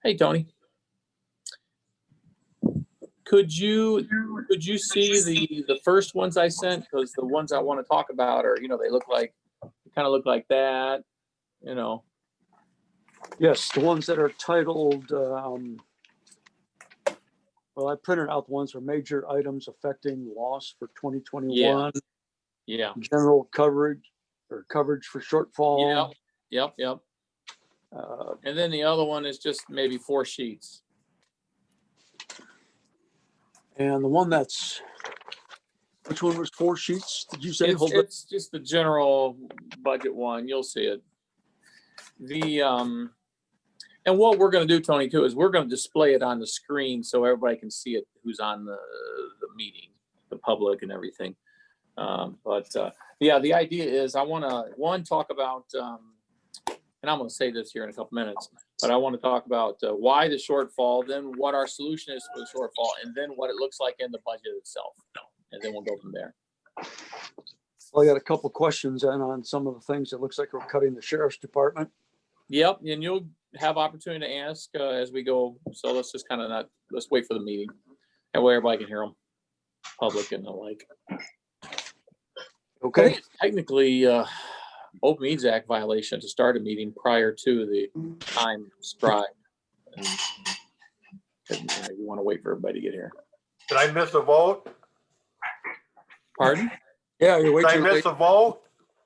Hey, Tony. Could you see the first ones I sent? Because the ones I want to talk about are, they kind of look like that, Yes, the ones that are titled, well, I printed out the ones for major items affecting loss for 2021. Yeah. General coverage or coverage for shortfall. Yep. And then the other one is just maybe 4 sheets. And the one that's, which one was 4 sheets? Did you say? It's just the general budget one. You'll see it. And what we're going to do, Tony, too, is we're going to display it on the screen so everybody can see it who's on the meeting, the public and everything. The idea is I want to, talk about, and I'm going to say this here in a couple minutes, but I want to talk about why the shortfall, then what our solution is for the shortfall, and then what it looks like in the budget itself. And then we'll go from there. Well, I got a couple questions on some of the things. It looks like we're cutting the sheriff's department. Yep, and you'll have opportunity to ask as we go. So let's just let's wait for the meeting. That way everybody can hear them, public and the like. Okay. I think it's technically Open Meetings Act violation to start a meeting prior to the time prescribed. And you want to wait for everybody to get here. Did I miss a vote? Pardon? Yeah, you're waiting. Did I miss a vote?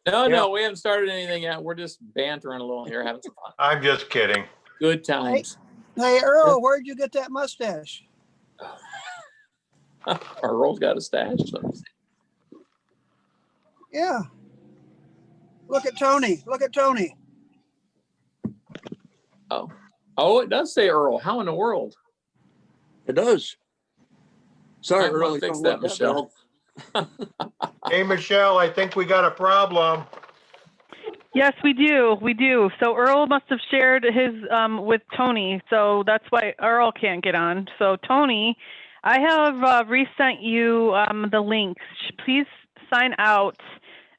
No, we haven't started anything yet. We're just bantering a little here, having some fun. I'm just kidding. Good times. Hey, Earl, where'd you get that mustache? Earl's got a stash. So. Yeah. Look at Tony. Oh, it does say Earl. How in the world? It does. Sorry, I'm Earl. gonna fix that, Michelle. Hey, Michelle, I think we got a problem. Yes, we do. So Earl must have shared his with Tony, so that's why Earl can't get on. So Tony, I have resent you the links. Please sign out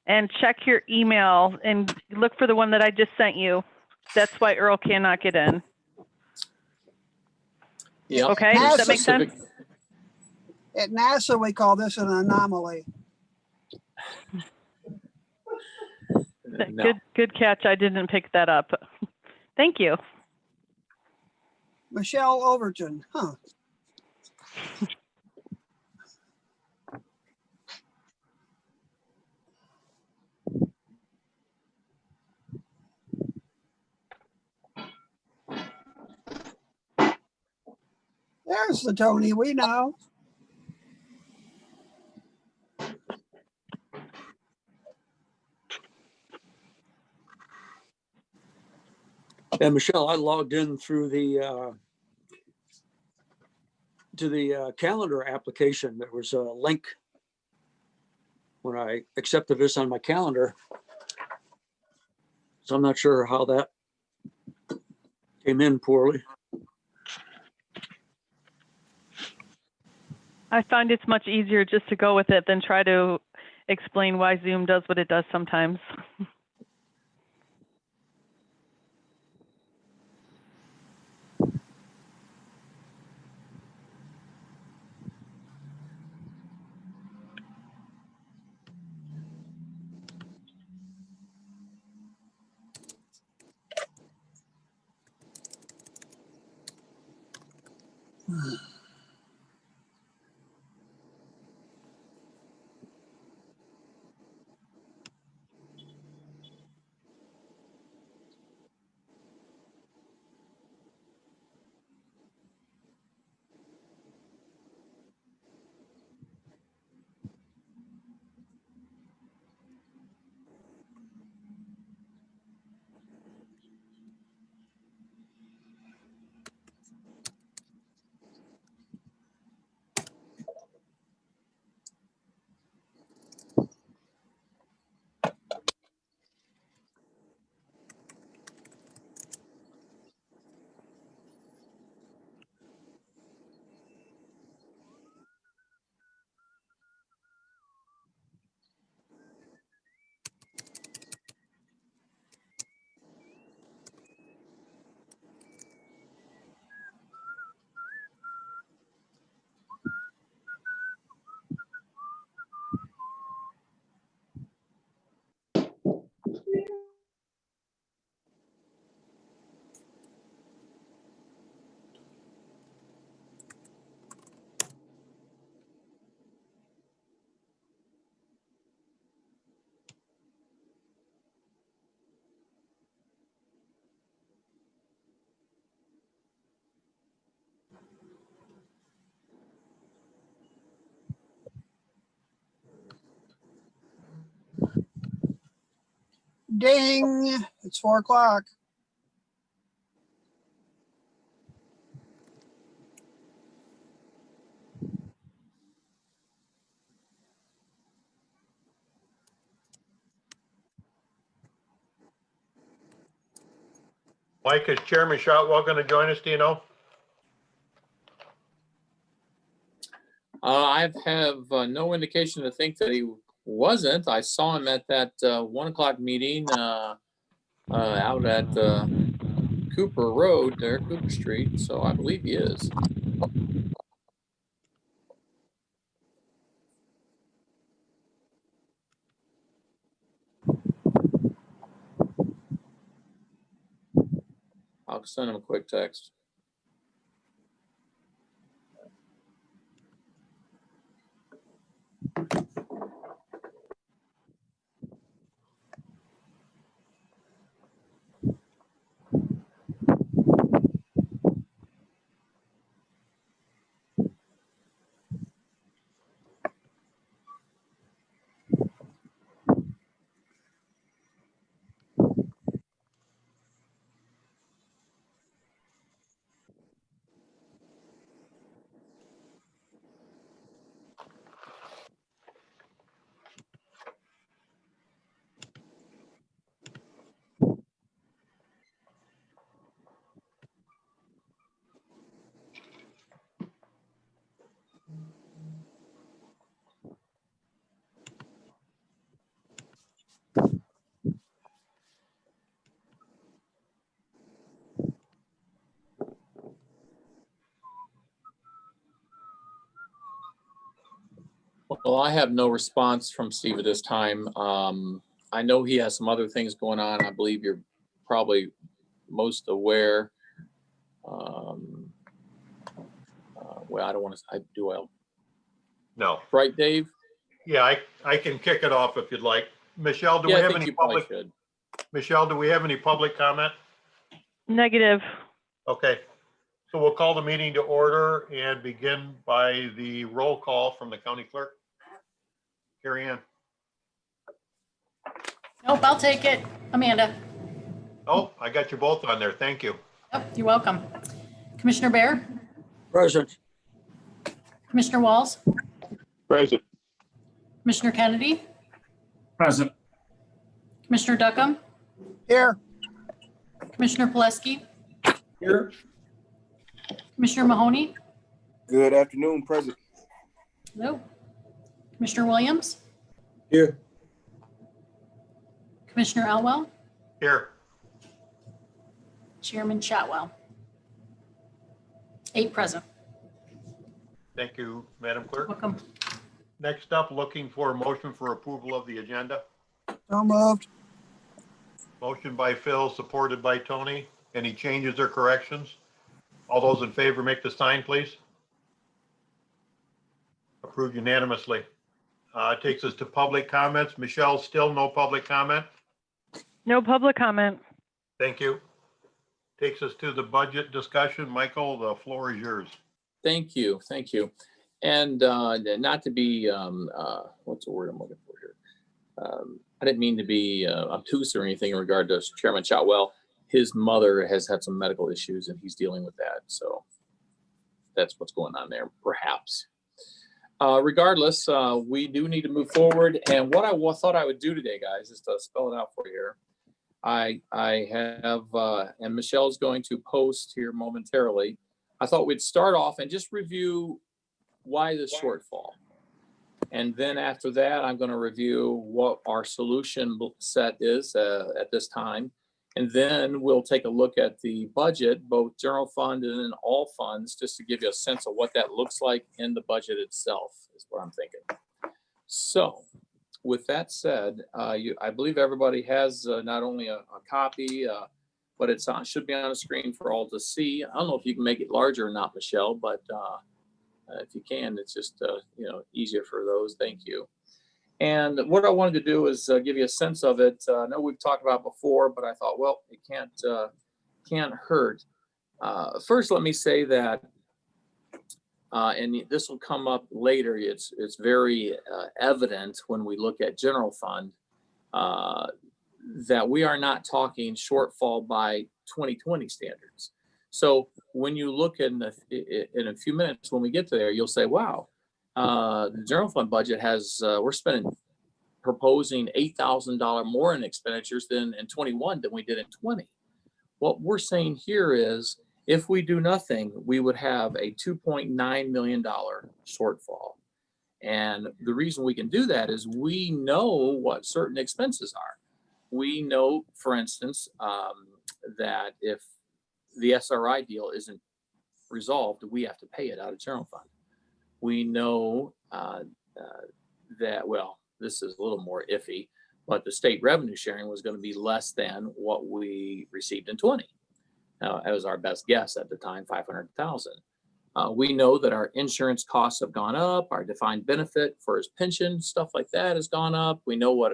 and check your email and look for the one that I just sent you. That's why Earl cannot get in. Yeah. Okay, does that make sense? At NASA, we call this an anomaly. No. Good catch. I didn't pick that up. Thank you. Michelle Overton, huh? There's the Tony we know. And Michelle, I logged in through the to the calendar application. There was a link when I accepted this on my calendar. So I'm not sure how that came in poorly. I find it's much easier just to go with it than try to explain why Zoom does what it does sometimes. Ding, it's 4 o'clock. Mike, is Chairman Shotwell going to join us, do you know? I have no indication to think that he wasn't. I saw him at that 1 o'clock meeting out at Cooper Road there, Cooper Street. So I believe he is. I'll send him a quick text. Well, I have no response from Steve at this time. I know he has some other things going on. I believe you're probably most aware. Well, I don't want to, do I, No. right, Dave? Yeah, I can kick it off if you'd like. Michelle, do we Yeah, I have think any you probably public, should. Michelle, do we have any public comment? Negative. Okay, so we'll call the meeting to order and begin by the roll call from the county clerk. Carrie Ann. Nope, I'll take it. Amanda. Oh, I got you both on there. Thank you. Yep, you're welcome. Commissioner Bear, Present. Commissioner Walls, Present. Commissioner Kennedy, Present. Commissioner Duckham, Here, Commissioner Pileski, Here. Commissioner Mahoney. Good afternoon, Present. Hello. Commissioner Williams, Here. Commissioner Elwell, Here. Chairman Shotwell. 8 present. Thank you, Madam Clerk. Welcome. Next up, looking for a motion for approval of the agenda. so moved. Motion by Phil, supported by Tony. Any changes or corrections? All those in favor, make the sign, please. Approved unanimously. Takes us to public comments. Michelle, still no public comment? No public comment. Thank you. Takes us to the budget discussion. Michael, the floor is yours. Thank you, thank you. And not to be, what's the word I'm looking for here? I didn't mean to be obtuse or anything in regard to Chairman Shotwell. His mother has had some medical issues and he's dealing with that. So that's what's going on there, perhaps. Regardless, we do need to move forward. And what I thought I would do today, guys, is to spell it out for you here. I have, and Michelle's going to post here momentarily. I thought we'd start off and just review why the shortfall. And then after that, I'm going to review what our solution set is at this time. And then we'll take a look at the budget, both general fund and then all funds, just to give you a sense of what that looks like in the budget itself, is what I'm thinking. So with that said, I believe everybody has not only a copy, but it's on, should be on the screen for all to see. I don't know if you can make it larger or not, Michelle, but if you can, it's just easier for those. Thank you. And what I wanted to do is give you a sense of it. I know we've talked about it before, but I thought, well, it can't hurt. First, let me say that, and this will come up later. It's very evident when we look at general fund. that we are not talking shortfall by 2020 standards. So when you look in a few minutes, when we get to there, you'll say, wow, the general fund budget has, we're proposing $8,000 more in expenditures than in 21 than we did in 20. What we're saying here is if we do nothing, we would have a $2.9 million shortfall. And the reason we can do that is we know what certain expenses are. We know, for instance, that if the SRI deal isn't resolved, we have to pay it out of general fund. We know that, well, this is a little more iffy, but the state revenue sharing was going to be less than what we received in 20. Now, that was our best guess at the time, 500,000. We know that our insurance costs have gone up, our defined benefit for his pension, stuff like that has gone up. We know what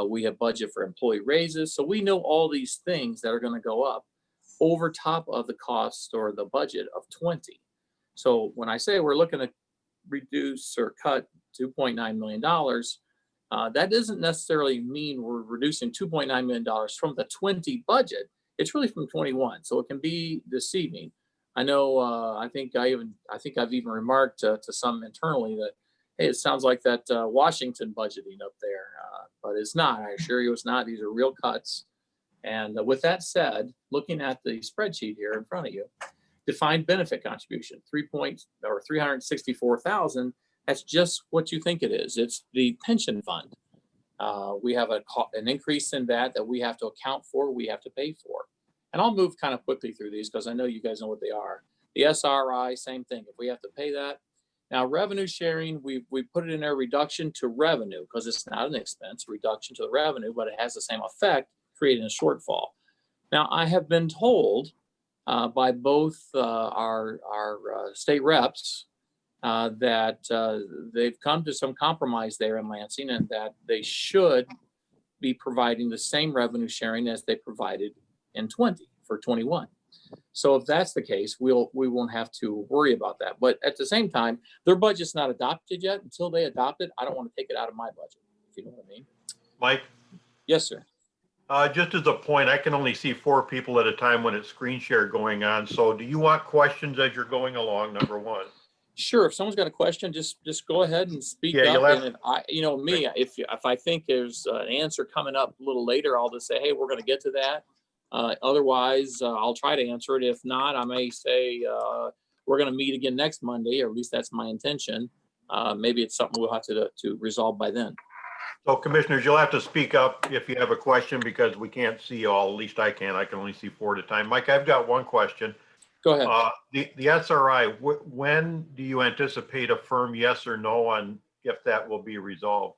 we have budget for employee raises. So we know all these things that are going to go up over top of the cost or the budget of 20. So when I say we're looking to reduce or cut $2.9 million, that doesn't necessarily mean we're reducing $2.9 million from the 20 budget. It's really from 21. So it can be deceiving. I know, I think I've even remarked to some internally that, hey, it sounds like that Washington budgeting up there, but it's not. I assure you it's not. These are real cuts. And with that said, looking at the spreadsheet here in front of you, defined benefit contribution, 364,000. That's just what you think it is. It's the pension fund. We have an increase in that we have to account for, we have to pay for. And I'll move kind of quickly through these because I know you guys know what they are. The SRI, same thing. If we have to pay that. Now, revenue sharing, we put it in there, reduction to revenue, because it's not an expense, reduction to the revenue, but it has the same effect, creating a shortfall. Now, I have been told by both our state reps that they've come to some compromise there in Lansing, and that they should be providing the same revenue sharing as they provided in 20 for 21. So if that's the case, we won't have to worry about that. But at the same time, their budget's not adopted yet. Until they adopt it, I don't want to take it out of my budget, if you know what I mean. Mike, Yes, sir. just as a point, I can only see 4 people at a time when it's screen share going on. So do you want questions as you're going along, number one? Sure. If someone's got a question, just go ahead and speak Yeah, up. you'll have- And if I think there's an answer coming up a little later, I'll just say, hey, we're going to get to that. Otherwise, I'll try to answer it. If not, I may say we're going to meet again next Monday, or at least that's my intention. Maybe it's something we'll have to resolve by then. So commissioners, you'll have to speak up if you have a question because we can't see all, at least I can't. I can only see 4 at a time. Mike, I've got one question. Go ahead. The SRI, when do you anticipate a firm yes or no on if that will be resolved?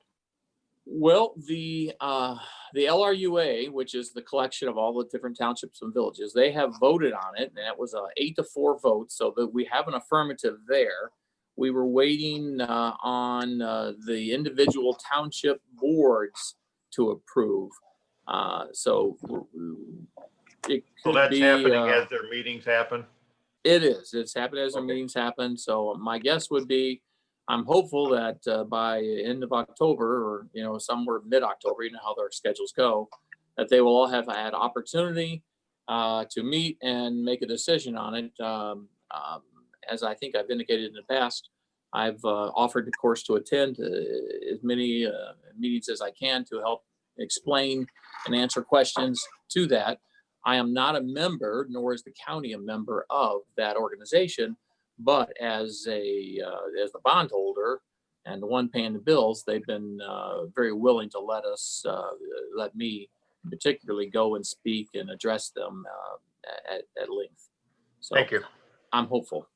Well, the LRUA, which is the collection of all the different townships and villages, they have voted on it, and that was a 8-4 vote, so that we have an affirmative there. We were waiting on the individual township boards to approve. So it So could that's be, happening as their meetings happen? It is. It's happened as our Okay. meetings happen. So my guess would be, I'm hopeful that by end of October, or somewhere mid-October, you know how their schedules go, that they will all have had opportunity to meet and make a decision on it. As I think I've indicated in the past, I've offered, of course, to attend as many meetings as I can to help explain and answer questions to that. I am not a member, nor is the county a member of that organization, but as the bondholder and the one paying the bills, they've been very willing to let me particularly go and speak and address them at length. So Thank you. I'm hopeful.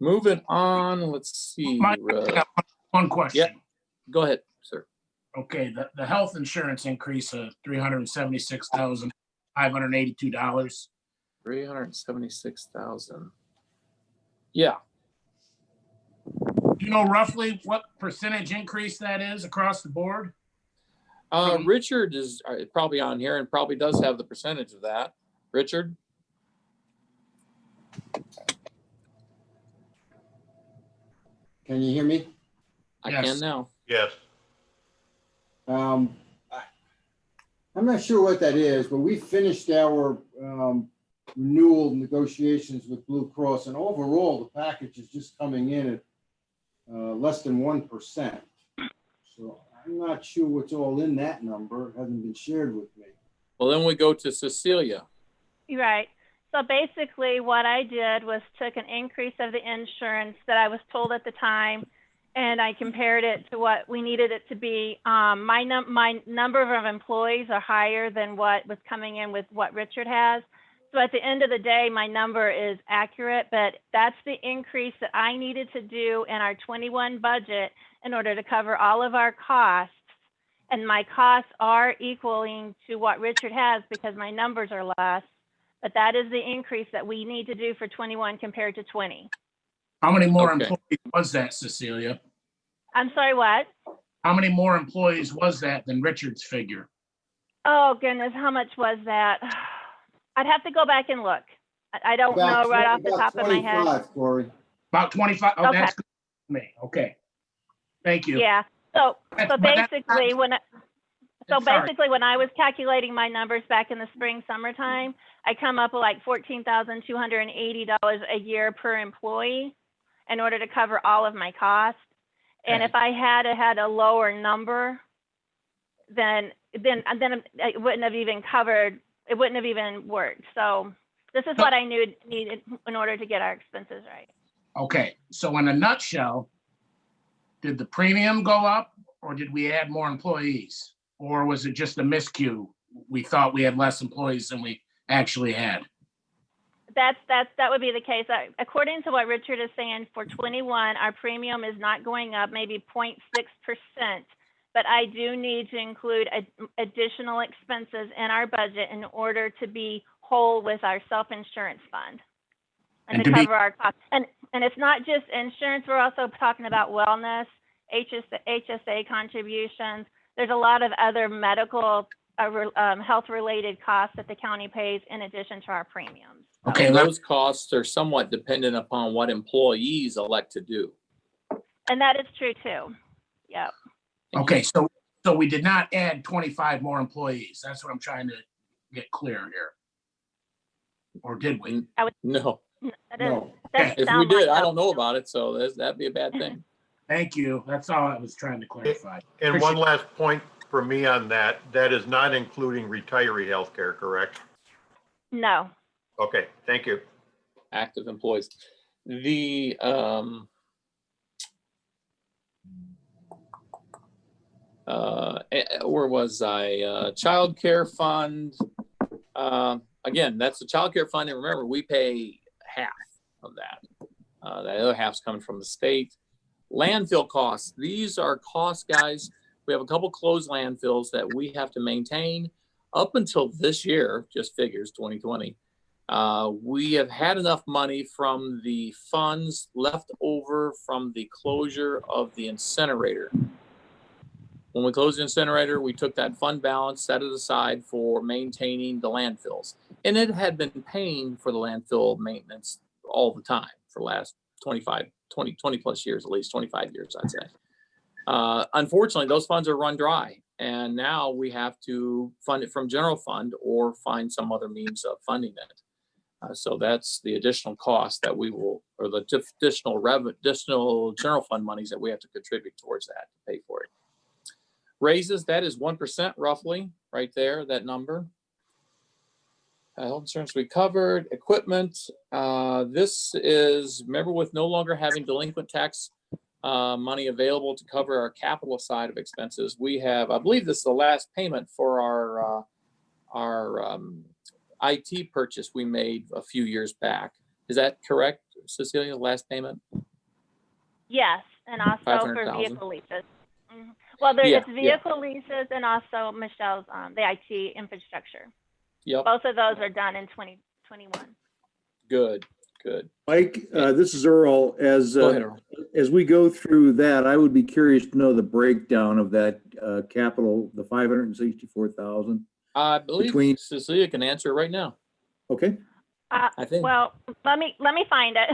Moving on, let's see. Mike, I got one question. Go ahead, sir. Okay, the health insurance increase of $376,582. $376,000. Yeah. Do you know roughly what percentage increase that is across the board? Richard is probably on here and probably does have the percentage of that. Richard? Can you hear me? I Yes. can now. Yes. I'm not sure what that is, but we finished our renewal negotiations with Blue Cross, and overall, the package is just coming in at less than 1%. So I'm not sure what's all in that number. It hasn't been shared with me. Well, then we go to Cecilia. Right. So basically what I did was took an increase of the insurance that I was told at the time, and I compared it to what we needed it to be. My number of employees are higher than what was coming in with what Richard has. So at the end of the day, my number is accurate, but that's the increase that I needed to do in our 21 budget in order to cover all of our costs. And my costs are equaling to what Richard has because my numbers are less. But that is the increase that we need to do for 21 compared to 20. How many more Okay. employees was that, Cecilia? I'm sorry, what? How many more employees was that than Richard's figure? Oh goodness, how much was that? I'd have to go back and look. I don't know right off the top of my head. 25, Corey. About 25? Oh, Okay. that's good for me. Okay. Thank you. Yeah, so But that's basically Sorry. when I was calculating my numbers back in the spring, summertime, I come up with like $14,280 a year per employee in order to cover all of my costs. And Okay. if I had a lower number, then it wouldn't have even covered, it wouldn't have even worked. So this is what I needed in order to get our expenses right. Okay, so in a nutshell, did the premium go up or did we add more employees? Or was it just a miscue? We thought we had less employees than we actually had. That would be the case. According to what Richard is saying, for 21, our premium is not going up, maybe 0.6%. But I do need to include additional expenses in our budget in order to be whole with our self-insurance fund and And to to be- cover our costs. And it's not just insurance. We're also talking about wellness, HSA contributions. There's a lot of other medical health-related costs that the county pays in addition to our premiums. Okay, And those costs are somewhat dependent upon what employees elect to do. And that is true too. Yep. okay, so we did not add 25 more employees. That's what I'm trying to get clear here. Or did we? No, That No. doesn't if we sound did, like I that. don't know about it, so that'd be a bad thing. Thank you. That's all I was trying to clarify. And one last point for me on that, that is not including retiree healthcare, correct? No. Okay, thank you. Active employees. The, where was I? Childcare fund. Again, that's the childcare fund. And remember, we pay half of that. The other half's coming from the state. Landfill costs. These are costs, guys. We have a couple closed landfills that we have to maintain up until this year, just figures 2020. We have had enough money from the funds left over from the closure of the incinerator. When we closed the incinerator, we took that fund balance, set it aside for maintaining the landfills. And it had been paying for the landfill maintenance all the time for the last 20 plus years, at least 25 years, I'd say. Unfortunately, those funds are run dry. And now we have to fund it from general fund or find some other means of funding it. So that's the additional cost that we will, or the additional general fund monies that we have to contribute towards that to pay for it. Raises, that is 1% roughly, right there, that number. Health insurance we covered. Equipment, this is, remember, with no longer having delinquent tax money available to cover our capital side of expenses, we have, I believe this is the last payment for our IT purchase we made a few years back. Is that correct, Cecilia, last payment? Yes, and also for 500,000. vehicle leases. Mhm. Well, Yeah, it's vehicle leases and also Michelle's, the IT infrastructure. Yep, Both of those are done in 2021. good. Mike, this is Earl. Go ahead, Earl. As we go through that, I would be curious to know the breakdown of that capital, the 564,000. I believe Between- Cecilia can answer right now, Okay, I think. Well, let me find it.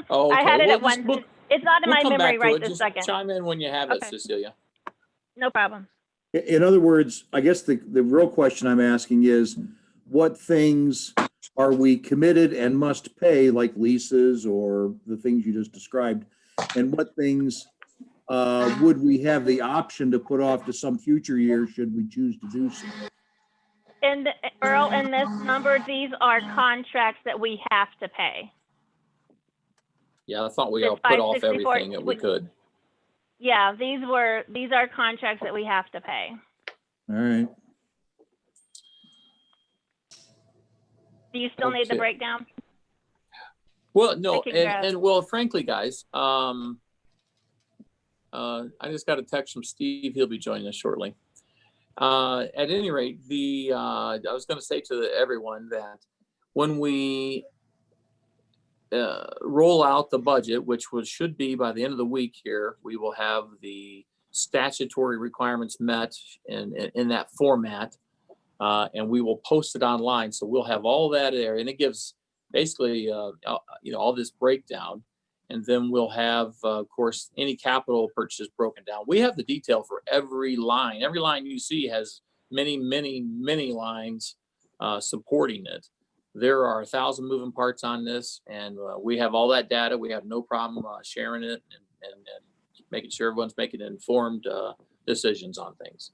Oh, I had okay. it Well, at one. just- It's not in We'll my come memory back to right it. this Just second. chime in when you have it, Okay. Cecilia. No problem. In other words, I guess the real question I'm asking is, what things are we committed and must pay, like leases or the things you just described? And what things would we have the option to put off to some future year should we choose to do so? And Earl, in this number, these are contracts that we have to pay. Yeah, I thought we It's all put off 564. everything that we could. Yeah, these are contracts that we have to pay. All right. Do you still need the Okay. breakdown? Well, no, I can grab- and well, frankly, guys, I just got a text from Steve. He'll be joining us shortly. At any rate, I was going to say to everyone that when we roll out the budget, which should be by the end of the week here, we will have the statutory requirements met in that format, and we will post it online. So we'll have all that there, and it gives basically all this breakdown. And then we'll have, of course, any capital purchases broken down. We have the detail for every line. Every line you see has many, many, many lines supporting it. There are 1,000 moving parts on this, and we have all that data. We have no problem sharing it and making sure everyone's making informed decisions on things.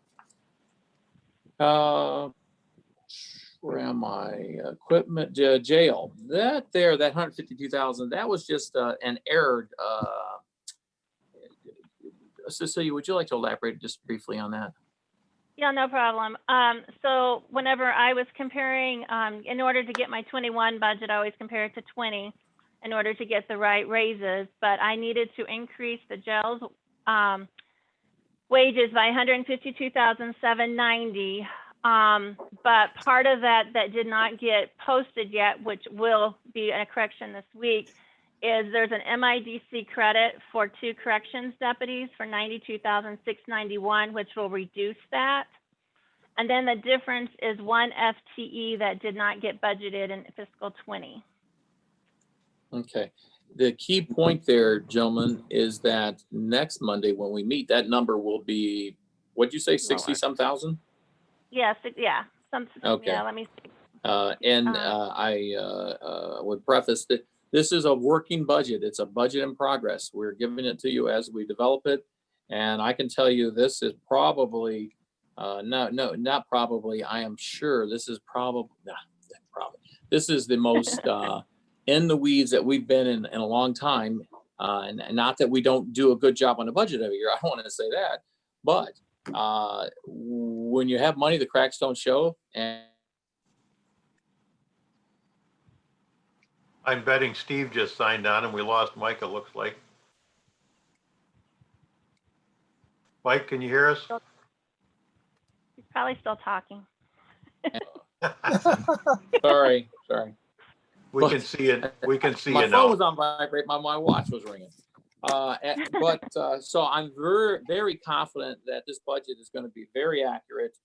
Where am I? Equipment, jail. That 152,000, that was just an error. Cecilia, would you like to elaborate just briefly on that? Yeah, no problem. So whenever I was comparing, in order to get my 21 budget, I always compare it to 20 in order to get the right raises, but I needed to increase the jail's wages by 152,790. But part of that did not get posted yet, which will be a correction this week, is there's an MIDC credit for 2 corrections deputies for 92,691, which will reduce that. And then the difference is 1 FTE that did not get budgeted in fiscal 20. Okay. The key point there, gentlemen, is that next Monday when we meet, that number will be, what'd you say, 60-some thousand? Yes, yeah. Okay. Yeah, let me see. I would preface that this is a working budget. It's a budget in progress. We're giving it to you as we develop it. And I can tell you this is probably, not probably, I am sure this is probably, this is the most in the weeds that we've been in a long time. And not that we don't do a good job on the budget every year. I don't want to say that. But when you have money, the cracks don't show. And I'm betting Steve just signed on and we lost Mike, it looks like. Mike, can you hear us? He's probably still talking. sorry. We can see it. We can see My you phone now. was on vibrate. My watch was ringing. So I'm very, very confident that this budget is going to be very accurate,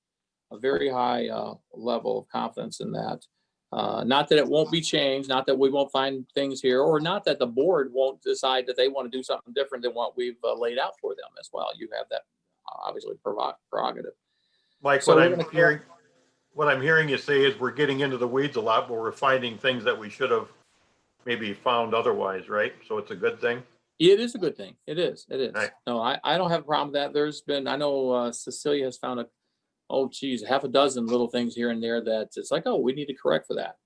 a very high level of confidence in that. Not that it won't be changed, not that we won't find things here, or not that the board won't decide that they want to do something different than what we've laid out for them as well. You have that obviously prerogative. Mike, So what we're I'm hearing you say is we're getting into the weeds a lot, but we're finding things that we should have maybe found otherwise, right? So it's a good thing. It is a good thing. It is. Right. No, I don't have a problem with that. I know Cecilia has found half a dozen little things here and there that it's like, oh, we need to correct for that.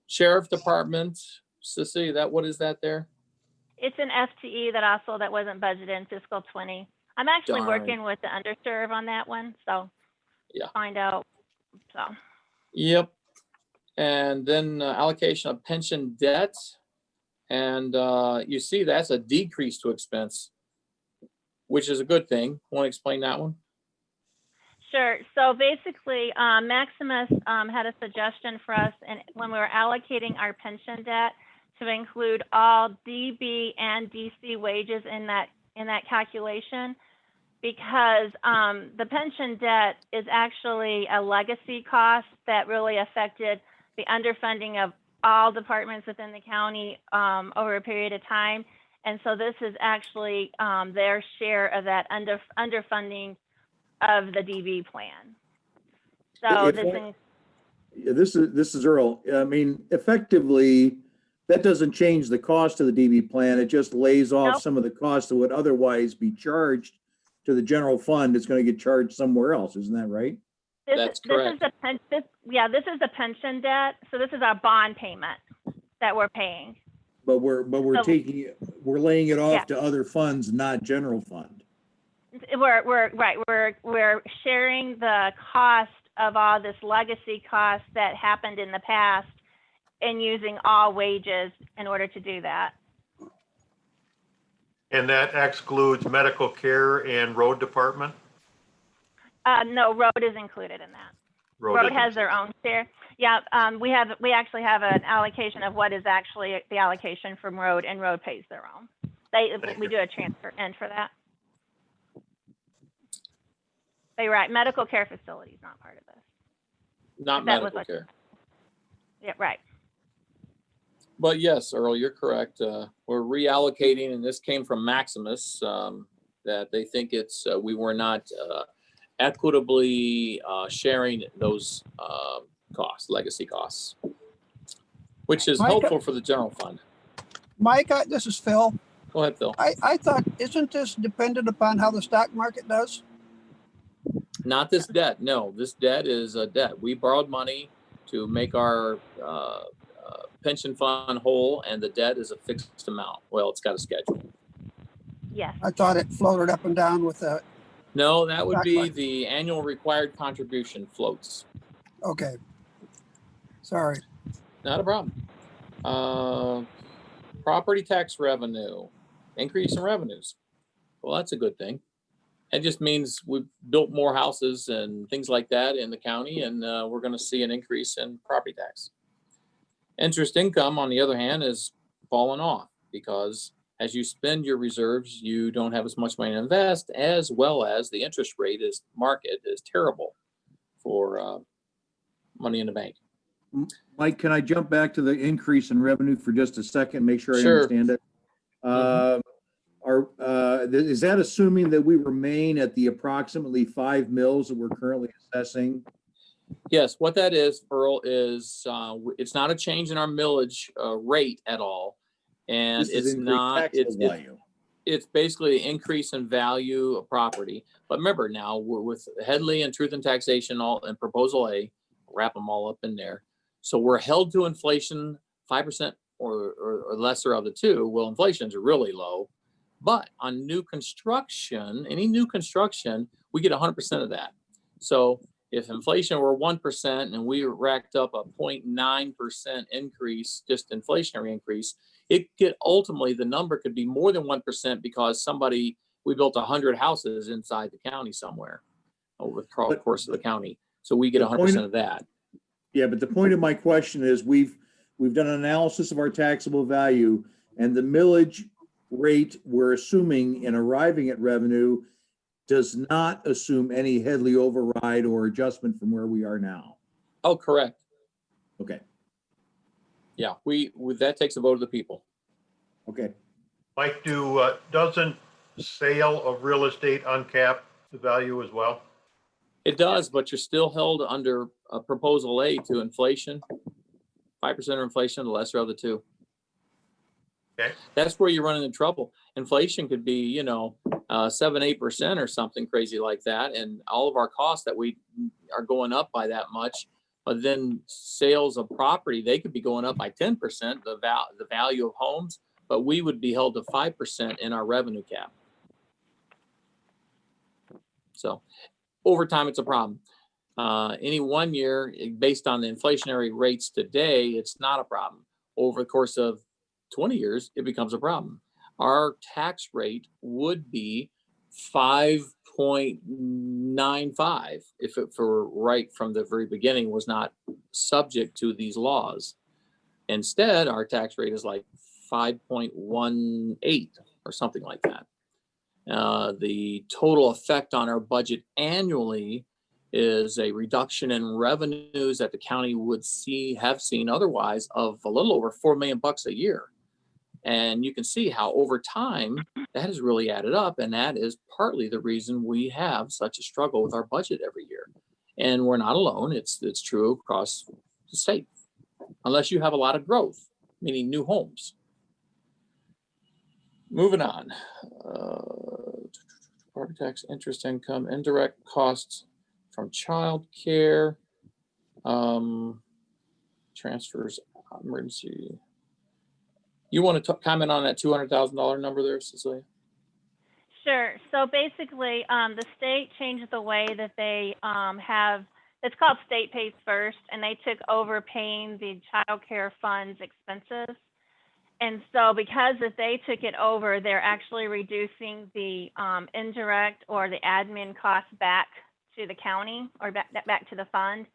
Sheriff Department, Cecilia, what is that there? It's an FTE that wasn't budgeted in fiscal 20. I'm actually Darn. working with the underserve on that one, so Yeah. find out. So Yep. And then allocation of pension debt. And you see that's a decrease to expense, which is a good thing. Want to explain that one? sure. So basically, Maximus had a suggestion for us, and when we were allocating our pension debt, to include all DB and DC wages in that calculation, because the pension debt is actually a legacy cost that really affected the underfunding of all departments within the county over a period of time. And so this is actually their share of that underfunding of the DB plan. So If this, I- Yeah, this is Earl. I mean, effectively, that doesn't change the cost of the DB plan. It just lays off Nope. some of the costs that would otherwise be charged to the general fund. It's going to get charged somewhere else. Isn't that right? That's correct. This is the pension debt. So this is our bond payment that we're paying. But we're So- we're laying it off Yeah. to other funds, not general fund. We're sharing the cost of all this legacy cost that happened in the past and using all wages in order to do that. And that excludes medical care and road department? No, road is included in that. Road isn't. has their own share. Yeah, we actually have an allocation of what is actually the allocation from road, and road pays their own. Thank We you. do a transfer in for that. But you're right, medical care facility is not part of this. Not That was medical what- care. Yeah, right. But yes, Earl, you're correct. We're reallocating, and this came from Maximus, that they think we were not equitably sharing those costs, legacy costs, which is Mike, helpful for the general fund. Mike, this is Phil. Go ahead, Phil. I thought, isn't this dependent upon how the stock market does? Not this debt. No, this debt is a debt. We borrowed money to make our pension fund whole, and the debt is a fixed amount. Well, it's got a schedule. Yes. I thought it floated up and down with the, No, that would be Exactly. the annual required contribution floats. okay. Sorry. Not a problem. Property tax revenue, increase in revenues. Well, that's a good thing. It just means we've built more houses and things like that in the county, and we're going to see an increase in property tax. Interest income, on the other hand, is falling off because as you spend your reserves, you don't have as much money to invest, as well as the interest rate market is terrible for money in the bank. Mike, can I jump back to the increase in revenue for just a second, make sure I Sure. understand it? Is that assuming that we remain at the approximately 5 mills that we're currently assessing? Yes, what that is, Earl, is it's not a change in our millage rate at all. And This is it's increased not, taxable value. it's basically an increase in value of property. But remember now, we're with Headley and Truth and Taxation all and Proposal A, wrap them all up in there. So we're held to inflation 5% or lesser of the two. Well, inflation's really low. But on new construction, any new construction, we get 100% of that. So if inflation were 1% and we racked up a 0.9% increase, just inflationary increase, it could ultimately, the number could be more than 1% because we built 100 houses inside the county somewhere over the course of the county. So we get The point- 100% of that. Yeah, but the point of my question is we've done an analysis of our taxable value and the millage rate we're assuming in arriving at revenue does not assume any Headley override or adjustment from where we are now. Oh, correct. Okay, Yeah, that takes a vote of the people. okay. Mike, doesn't sale of real estate uncap the value as well? It does, but you're still held under Proposal A to inflation, 5% of inflation, the lesser of the two. Okay. That's where you run into trouble. Inflation could be, 7-8% or something crazy like that. And all of our costs that we are going up by that much, but then sales of property, they could be going up by 10%, the value of homes, but we would be held to 5% in our revenue cap. So over time, it's a problem. Any 1 year, based on the inflationary rates today, it's not a problem. Over the course of 20 years, it becomes a problem. Our tax rate would be 5.95 if it for right from the very beginning was not subject to these laws. Instead, our tax rate is like 5.18 or something like that. The total effect on our budget annually is a reduction in revenues that the county would have seen otherwise of a little over $4 million a year. And you can see how over time that has really added up. And that is partly the reason we have such a struggle with our budget every year. And we're not alone. It's true across the state, unless you have a lot of growth, meaning new homes. Moving on. Property tax, interest income, indirect costs from childcare, transfers, emergency. You want to comment on that $200,000 number there, Cecilia? Sure. So basically, the state changed the way that they have, it's called State Pays First, and they took over paying the child care fund's expenses. And so because if they took it over, they're actually reducing the indirect or the admin costs back to the county or back to the fund,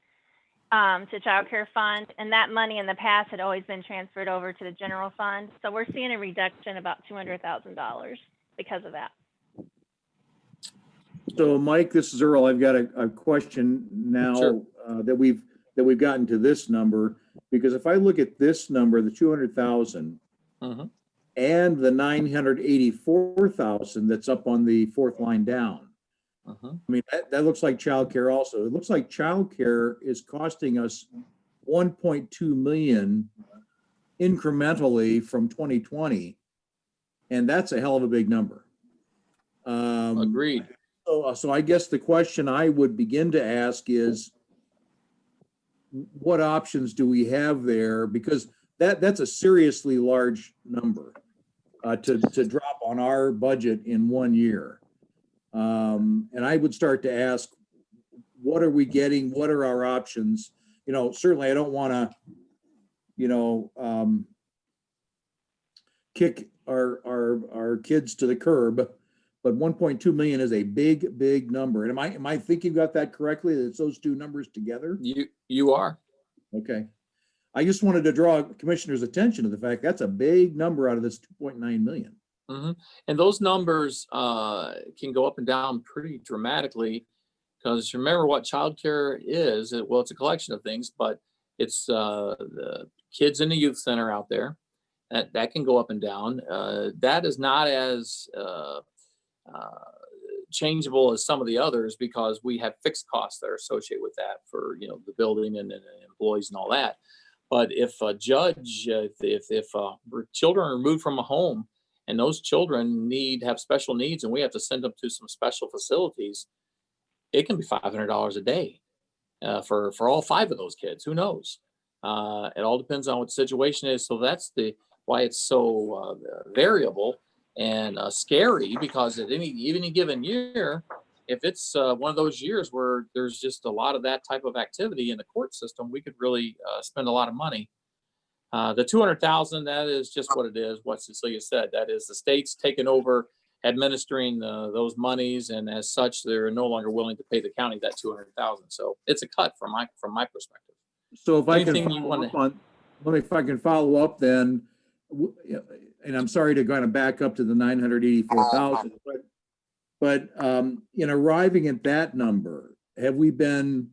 to child care fund. And that money in the past had always been transferred over to the general fund. So we're seeing a reduction about $200,000 because of that. So Mike, this is Earl. I've got a question now. Sure. That we've gotten to this number, because if I look at this number, the 200,000 Mhm. and the 984,000 that's up on the fourth line down. Mhm. I mean, that looks like childcare also. It looks like childcare is costing us 1.2 million incrementally from 2020. And that's a hell of a big number. Agreed. So I guess the question I would begin to ask is, what options do we have there? Because that's a seriously large number to drop on our budget in 1 year. And I would start to ask, what are we getting? What are our options? Certainly I don't want to, kick our kids to the curb, but 1.2 million is a big, big number. And am I thinking you got that correctly? That it's those two numbers together? You are. Okay. I just wanted to draw Commissioner's attention to the fact that's a big number out of this 2.9 million. Mm-hmm. And those numbers can go up and down pretty dramatically, because remember what childcare is. Well, it's a collection of things, but it's the kids in the youth center out there. That can go up and down. That is not as changeable as some of the others, because we have fixed costs that are associated with that for the building and employees and all that. But if a judge, if children are removed from a home and those children have special needs and we have to send them to some special facilities, it can be $500 a day for all 5 of those kids. Who knows? It all depends on what the situation is. So that's why it's so variable and scary, because at any given year, if it's one of those years where there's just a lot of that type of activity in the court system, we could really spend a lot of money. The 200,000, that is just what it is. What Cecilia said, that is the state's taken over administering those monies, and as such, they're no longer willing to pay the county that 200,000. So it's a cut from my perspective. So if I can Anything you follow up on, if I can follow up then, and I'm sorry to kind of back up to the 984,000, but in arriving at that number, have we been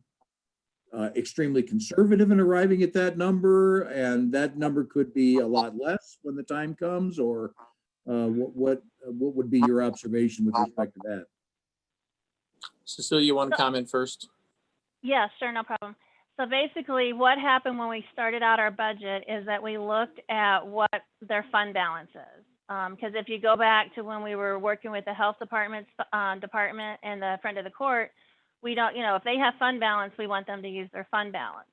extremely conservative in arriving at that number, and that number could be a lot less when the time comes, or what would be your observation with respect to that? Cecilia, you want to comment first? Yeah, sure, no problem. So basically what happened when we started out our budget is that we looked at what their fund balance is. Because if you go back to when we were working with the health department and the friend of the court, we don't, if they have fund balance, we want them to use their fund balance.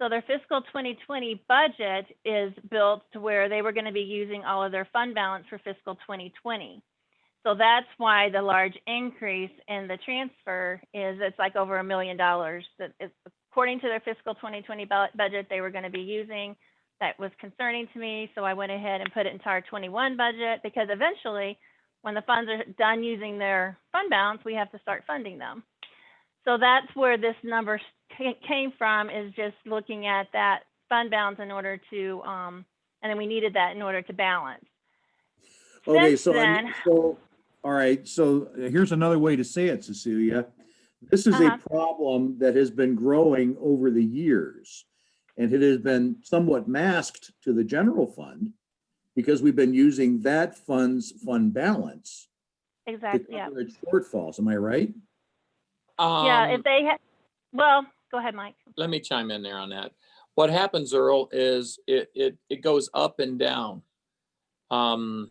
So their fiscal 2020 budget is built to where they were going to be using all of their fund balance for fiscal 2020. So that's why the large increase in the transfer is, it's like over $1 million that is, according to their fiscal 2020 budget, they were going to be using. That was concerning to me. So I went ahead and put it into our 21 budget, because eventually when the funds are done using their fund balance, we have to start funding them. So that's where this number came from, is just looking at that fund balance in order to, and then we needed that in order to balance. Okay, Since all right, so here's another way to say it, Cecilia. This is a problem that has been growing over the years, and it has been somewhat masked to the general fund. because we've been using that fund balance to Exactly, yeah. cover its shortfalls. Am I right? Yeah, if they had, well, go ahead, Mike. Let me chime in there on that. What happens, Earl, is it goes up and down. And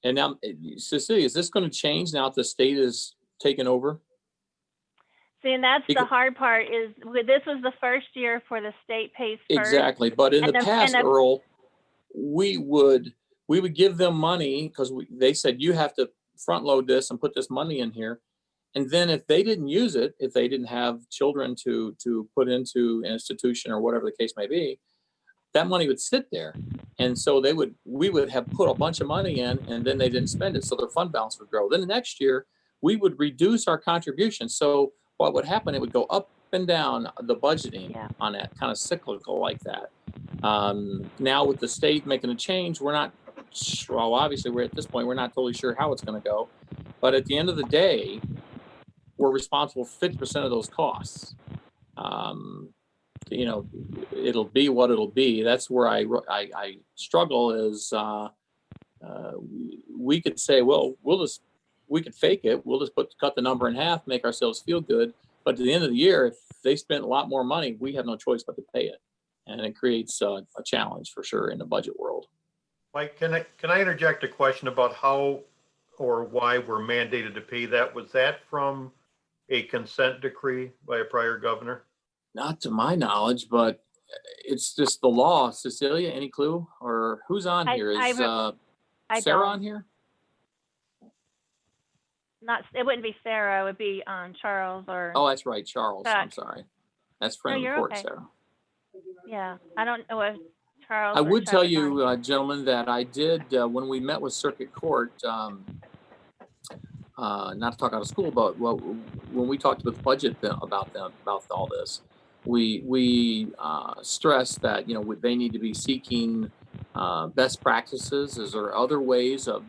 now, Cecilia, is this going to change now that the state is taken over? See, and that's the Because- hard part is this was the first year for the state pays first. Exactly, but in the And past, Earl, we would give them money because they said you have to front load this and put this money in here. And then if they didn't use it, if they didn't have children to put into an institution or whatever the case may be, that money would sit there. And so we would have put a bunch of money in and then they didn't spend it. So their fund balance would grow. Then the next year we would reduce our contribution. So what would happen, it would go up and down the budgeting on that, kind of cyclical like that. Now with the state making a change, we're not, well, obviously we're at this point, we're not totally sure how it's going to go. But at the end of the day, we're responsible for 50% of those costs. You know, it'll be what it'll be. That's where I struggle is we could say, well, we could fake it. We'll just cut the number in half, make ourselves feel good. But at the end of the year, if they spent a lot more money, we have no choice but to pay it. And it creates a challenge for sure in the budget world. Mike, can I interject a question about how or why we're mandated to pay that? Was that from a consent decree by a prior governor? Not to my knowledge, but it's just the law. Cecilia, any clue? Or who's on here? Is I Sarah don't. on here? It wouldn't be Sarah, it would be Charles or. Oh, that's right, Charles. I'm Chuck. sorry. That's friend of the you're court, okay. Sarah. Yeah, I don't know if Charles. I or would Chuck tell is on. you, gentlemen, that I did, when we met with Circuit Court, not to talk out of school, but when we talked with budget about all this, we stressed that, you know, they need to be seeking best practices. Is there other ways of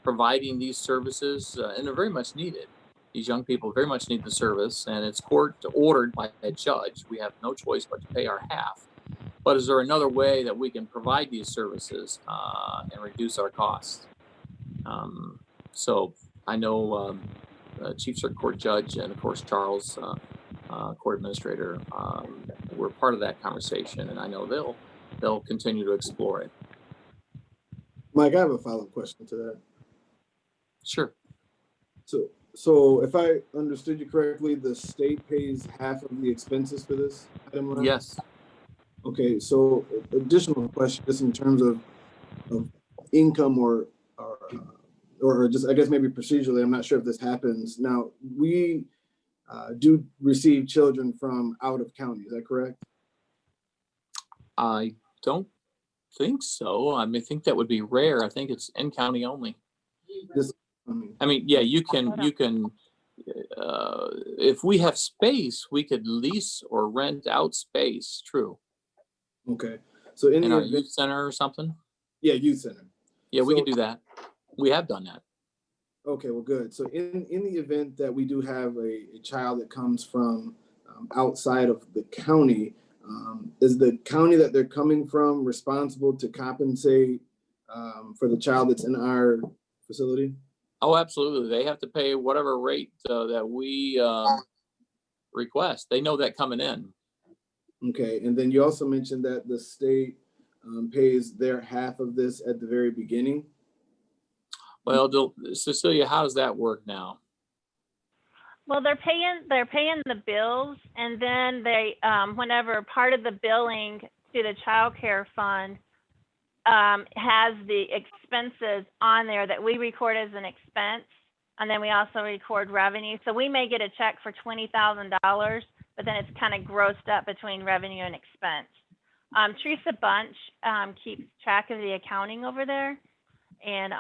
providing these services? And they're very much needed. These young people very much need the service, and it's court ordered by a judge. We have no choice but to pay our half. But is there another way that we can provide these services and reduce our costs? So I know Chief Circuit Court Judge and of course Charles, Court Administrator, were part of that conversation, and I know they'll continue to explore it. Mike, I have a follow-up question to that. Sure. So if I understood you correctly, the state pays half of the expenses for this item line? Yes. Okay, so additional question, just in terms of income or just, I guess maybe procedurally, I'm not sure if this happens. Now, we do receive children from out of county, is that correct? I don't think so. I mean, I think that would be rare. I think it's in county only. I mean, yeah, you can, if we have space, we could lease or rent out space, true. Okay, so in our youth center or something? Yeah, youth center. Yeah, we can do that. We have done that. Okay, well, good. So in the event that we do have a child that comes from outside of the county, is the county that they're coming from responsible to compensate for the child that's in our facility? Oh, absolutely. They have to pay whatever rate that we request. They know that coming in. Okay, and then you also mentioned that the state pays their half of this at the very beginning. Well, Cecilia, how does that work now? Well, they're paying the bills, and then they, whenever part of the billing to the child care fund has the expenses on there that we record as an expense, and then we also record revenue. So we may get a check for $20,000, but then it's kind of grossed up between revenue and expense. Teresa Bunch keeps track of the accounting over there, and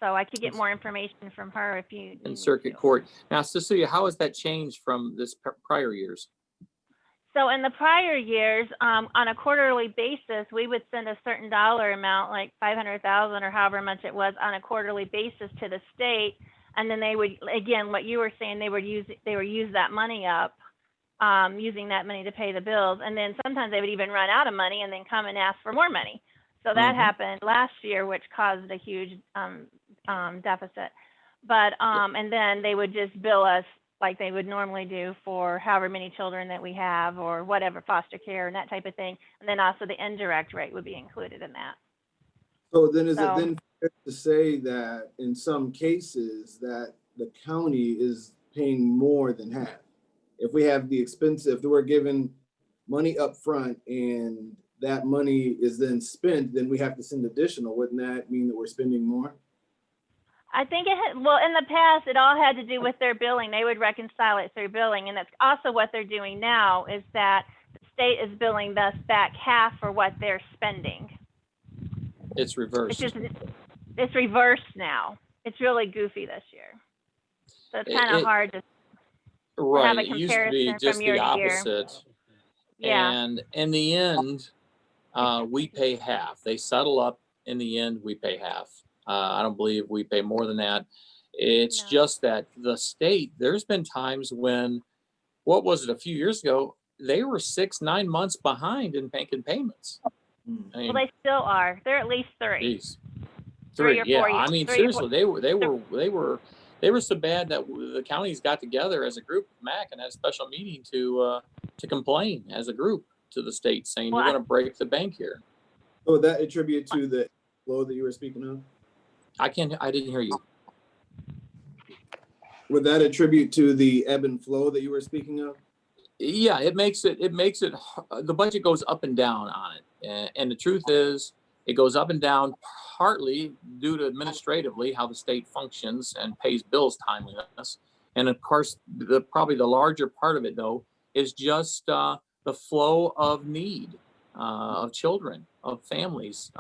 so I could get more information from her if you. In Circuit Court. Now, Cecilia, how has that changed from this prior years? So in the prior years, on a quarterly basis, we would send a certain dollar amount, like 500,000 or however much it was, on a quarterly basis to the state, and then they would, again, what you were saying, they would use that money up, using that money to pay the bills, and then sometimes they would even run out of money and then come and ask for more money. So that Mhm. happened last year, which caused a huge deficit. But and then they would just bill us like they would normally do for however many children that we have or whatever, foster care and that type of thing. And then also the indirect rate would be included in that. So then is it So- then fair to say that in some cases that the county is paying more than half? If we have the expensive, if we're given money up front and that money is then spent, then we have to send additional. Wouldn't that mean that we're spending more? I think it had, well, in the past, it all had to do with their billing. They would reconcile it through billing. And that's also what they're doing now is that the state is billing us back half for what they're spending. It's reversed. It's reversed now. It's really goofy this year. So it's kind of hard to have Right, a it used to be comparison just from year the to year. opposite. Yeah. And in the end, we pay half. They settle up. In the end, we pay half. I don't believe we pay more than that. It's No. just that the state, there's been times when, what was it, a few years ago, they were 6-9 months behind in making payments. I Well, mean, they still are. They're at least 3. geez. 3 or 4 Yeah, years. I mean, 3 or seriously, 4 they were so bad that the counties got together as a group, MAC, and had a special meeting to complain as a group to the state, saying Well, you're going to break the bank here. So would that attribute to the flow that you were speaking of? I didn't hear you. Would that attribute to the ebb and flow that you were speaking of? Yeah, it makes it, the budget goes up and down on it. And the truth is, it goes up and down partly due to administratively how the state functions and pays bills timeliness. And of course, probably the larger part of it though, is just the flow of need of children, of families.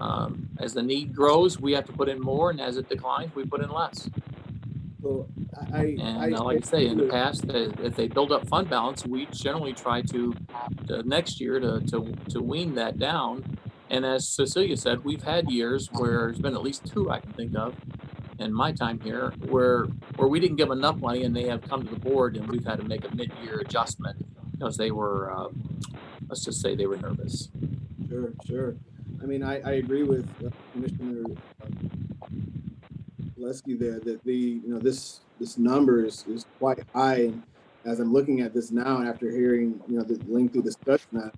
As the need grows, we have to put in more, and as it declines, we put in less. So And like I say, in the past, if they build up fund balance, we generally try to next year to wean that down. And as Cecilia said, we've had years where there's been at least 2 I can think of in my time here where we didn't give enough money and they have come to the board and we've had to make a mid-year adjustment because they were, let's just say they were nervous. Sure. I mean, I agree with Commissioner Lesky there that this number is quite high. And as I'm looking at this now, after hearing the lengthy discussion,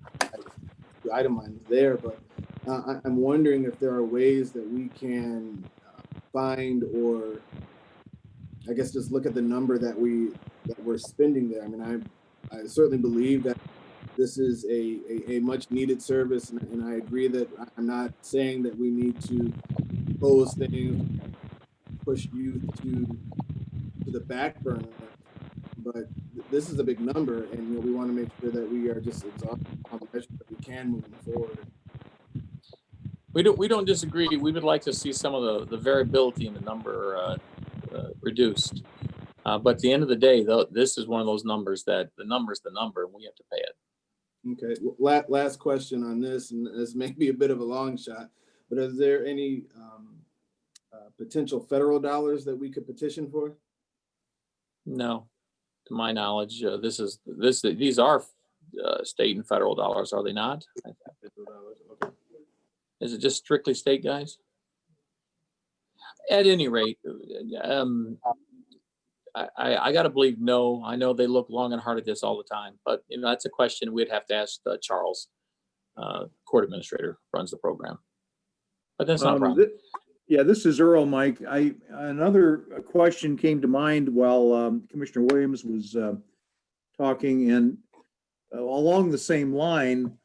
the item line is there, but I'm wondering if there are ways that we can find, or I guess just look at the number that we're spending there. I mean, I certainly believe that this is a much needed service, and I agree that I'm not saying that we need to close things, push youth to the back burner, but this is a big number, and we want to make sure that we are just exhausting all the measures that we can moving forward. We don't disagree. We would like to see some of the variability in the number reduced. But at the end of the day, though, this is one of those numbers that the number's the number, and we have to pay it. Okay, last question on this, and this may be a bit of a long shot, but is there any potential federal dollars that we could petition for? No, to my knowledge, these are state and federal dollars, are they not? Okay. Is it just strictly state, guys? At any rate, I got to believe no. I know they look long and hard at this all the time, but that's a question we'd have to ask Charles, court administrator, runs the program. But that's not a problem. Yeah, this is Earl, Mike. Another question came to mind while Commissioner Williams was talking, and along the same line,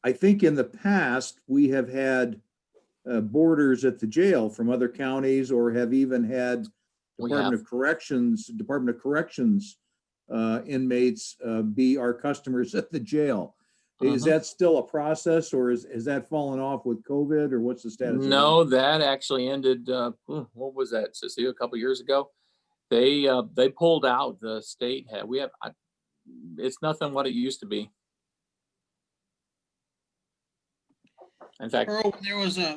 I think in the past we have had boarders at the jail from other counties, or have even had Department of Corrections inmates be our customers at the jail. Is that still a process, or has that fallen off with COVID, or what's the status? No, that actually ended. What was that, Cecilia? A couple years ago, they pulled out. The state had. It's nothing what it used to be. In fact, Earl,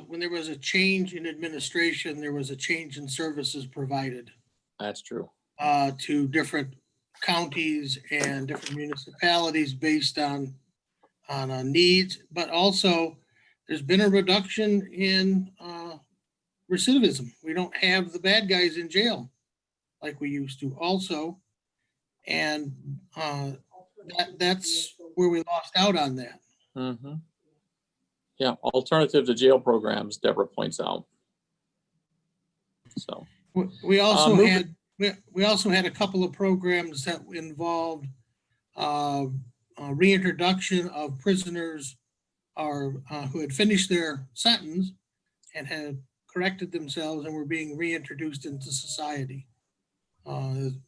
when there was a change in administration, there was a change in services provided that's true. to different counties and different municipalities based on needs, but also there's been a reduction in recidivism. We don't have the bad guys in jail like we used to also. And that's where we lost out on that. Mm-hmm. Yeah, alternative to jail programs, Deborah points out. So We also moving- had, we also had a couple of programs that involved reintroduction of prisoners who had finished their sentence and had corrected themselves and were being reintroduced into society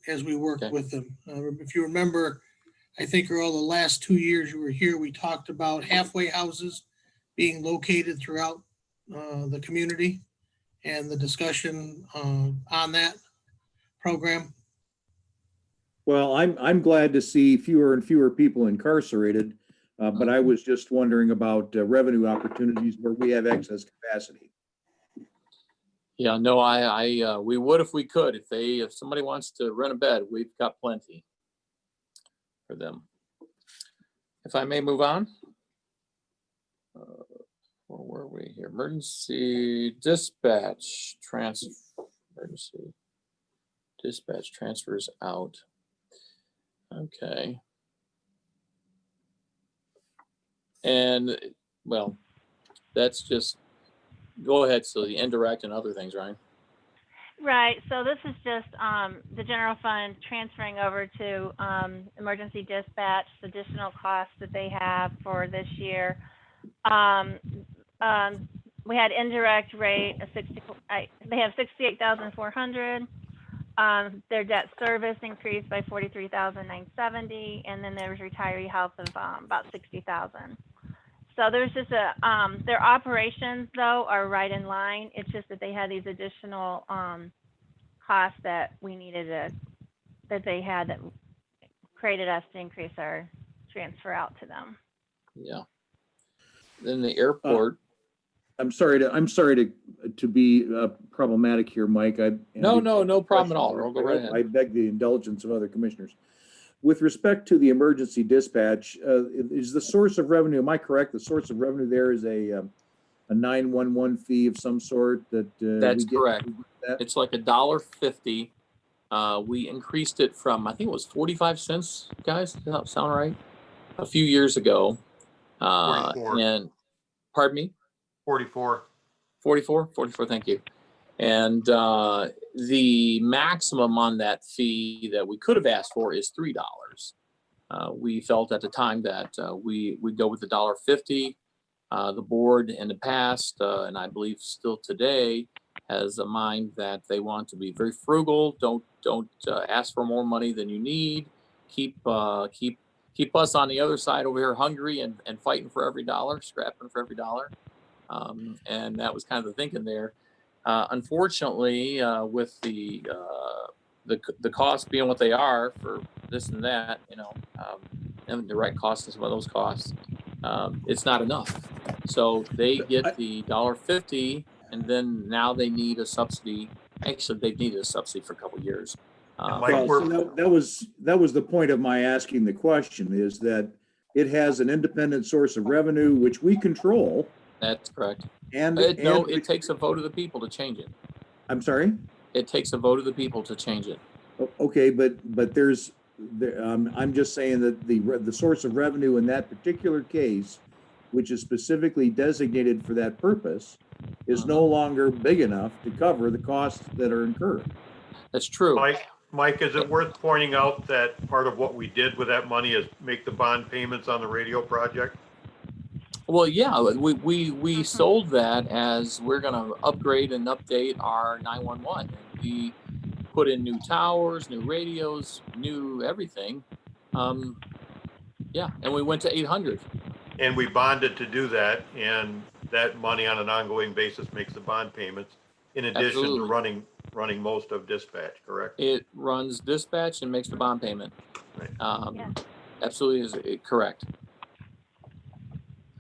as we worked Okay. with them. If you remember, I think Earl, the last 2 years you were here, we talked about halfway houses being located throughout the community and the discussion on that program. Well, I'm glad to see fewer and fewer people incarcerated, but I was just wondering about revenue opportunities where we have excess capacity. Yeah, no, we would if we could. If somebody wants to rent a bed, we've got plenty for them. If I may move on. Where were we here? Emergency dispatch emergency dispatch transfers out. Okay. And well, that's just, go ahead. So the indirect and other things, Ryan. Right, so this is just the general fund transferring over to emergency dispatch, additional costs that they have for this year. We had indirect rate of they have 68,400. Their debt service increased by 43,970, and then there was retiree health of about 60,000. So there's just their operations though are right in line. It's just that they had these additional costs that we needed that they had that created us to increase our transfer out to them. Yeah. Then the airport. I'm sorry to be problematic here, Mike. No problem at all. Earl, go right ahead. I beg the indulgence of other commissioners. With respect to the emergency dispatch, is the source of revenue, am I correct? The source of revenue there is a 911 fee of some sort that That's we get? correct. It's like $1.50. We increased it from, I think it was 45 cents, guys. Does that sound right? A few years ago. 44. And pardon me? 44. 44, thank you. And the maximum on that fee that we could have asked for is $3. We felt at the time that we would go with the $1.50. The board in the past, and I believe still today, has a mind that they want to be very frugal. Don't ask for more money than you need. Keep us on the other side over here hungry and fighting for every dollar, scrapping for every dollar. And that was kind of the thinking there. Unfortunately, with the costs being what they are for this and that, and direct costs and some of those costs, it's not enough. So they get the $1.50, and then now they need a subsidy. Actually, they've needed a subsidy for a couple of years. So that was the point of my asking the question, is that it has an independent source of revenue which we control. That's correct. And it takes a vote of the people to change it. I'm sorry? It takes a vote of the people to change it. Okay, but I'm just saying that the source of revenue in that particular case, which is specifically designated for that purpose, is no longer big enough to cover the costs that are incurred. That's true. Mike, is it worth pointing out that part of what we did with that money is make the bond payments on the radio project? Well, yeah, we sold that as we're going to upgrade and update our 911. We put in new towers, new radios, new everything. Yeah, and we went to 800. And we bonded to do that, and that money on an ongoing basis makes the bond payments in addition to running most of dispatch, correct? It runs dispatch and makes the bond payment. Right. Yeah. Absolutely is correct.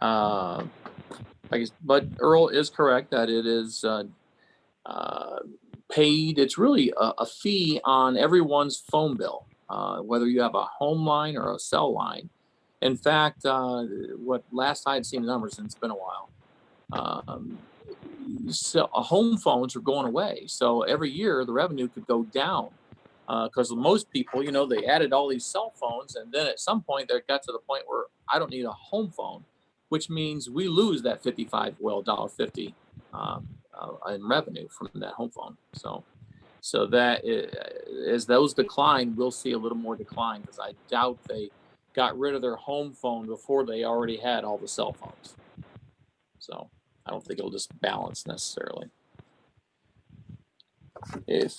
I guess, but Earl is correct that it is paid. It's really a fee on everyone's phone bill, whether you have a home line or a cell line. In fact, what last I had seen the numbers, and it's been a while, So home phones are going away. So every year the revenue could go down because most people, you know, they added all these cell phones, and then at some point they got to the point where I don't need a home phone, which means we lose that $50 in revenue from that home phone. So that as those decline, we'll see a little more decline because I doubt they got rid of their home phone before they already had all the cell phones. So I don't think it'll just balance necessarily. If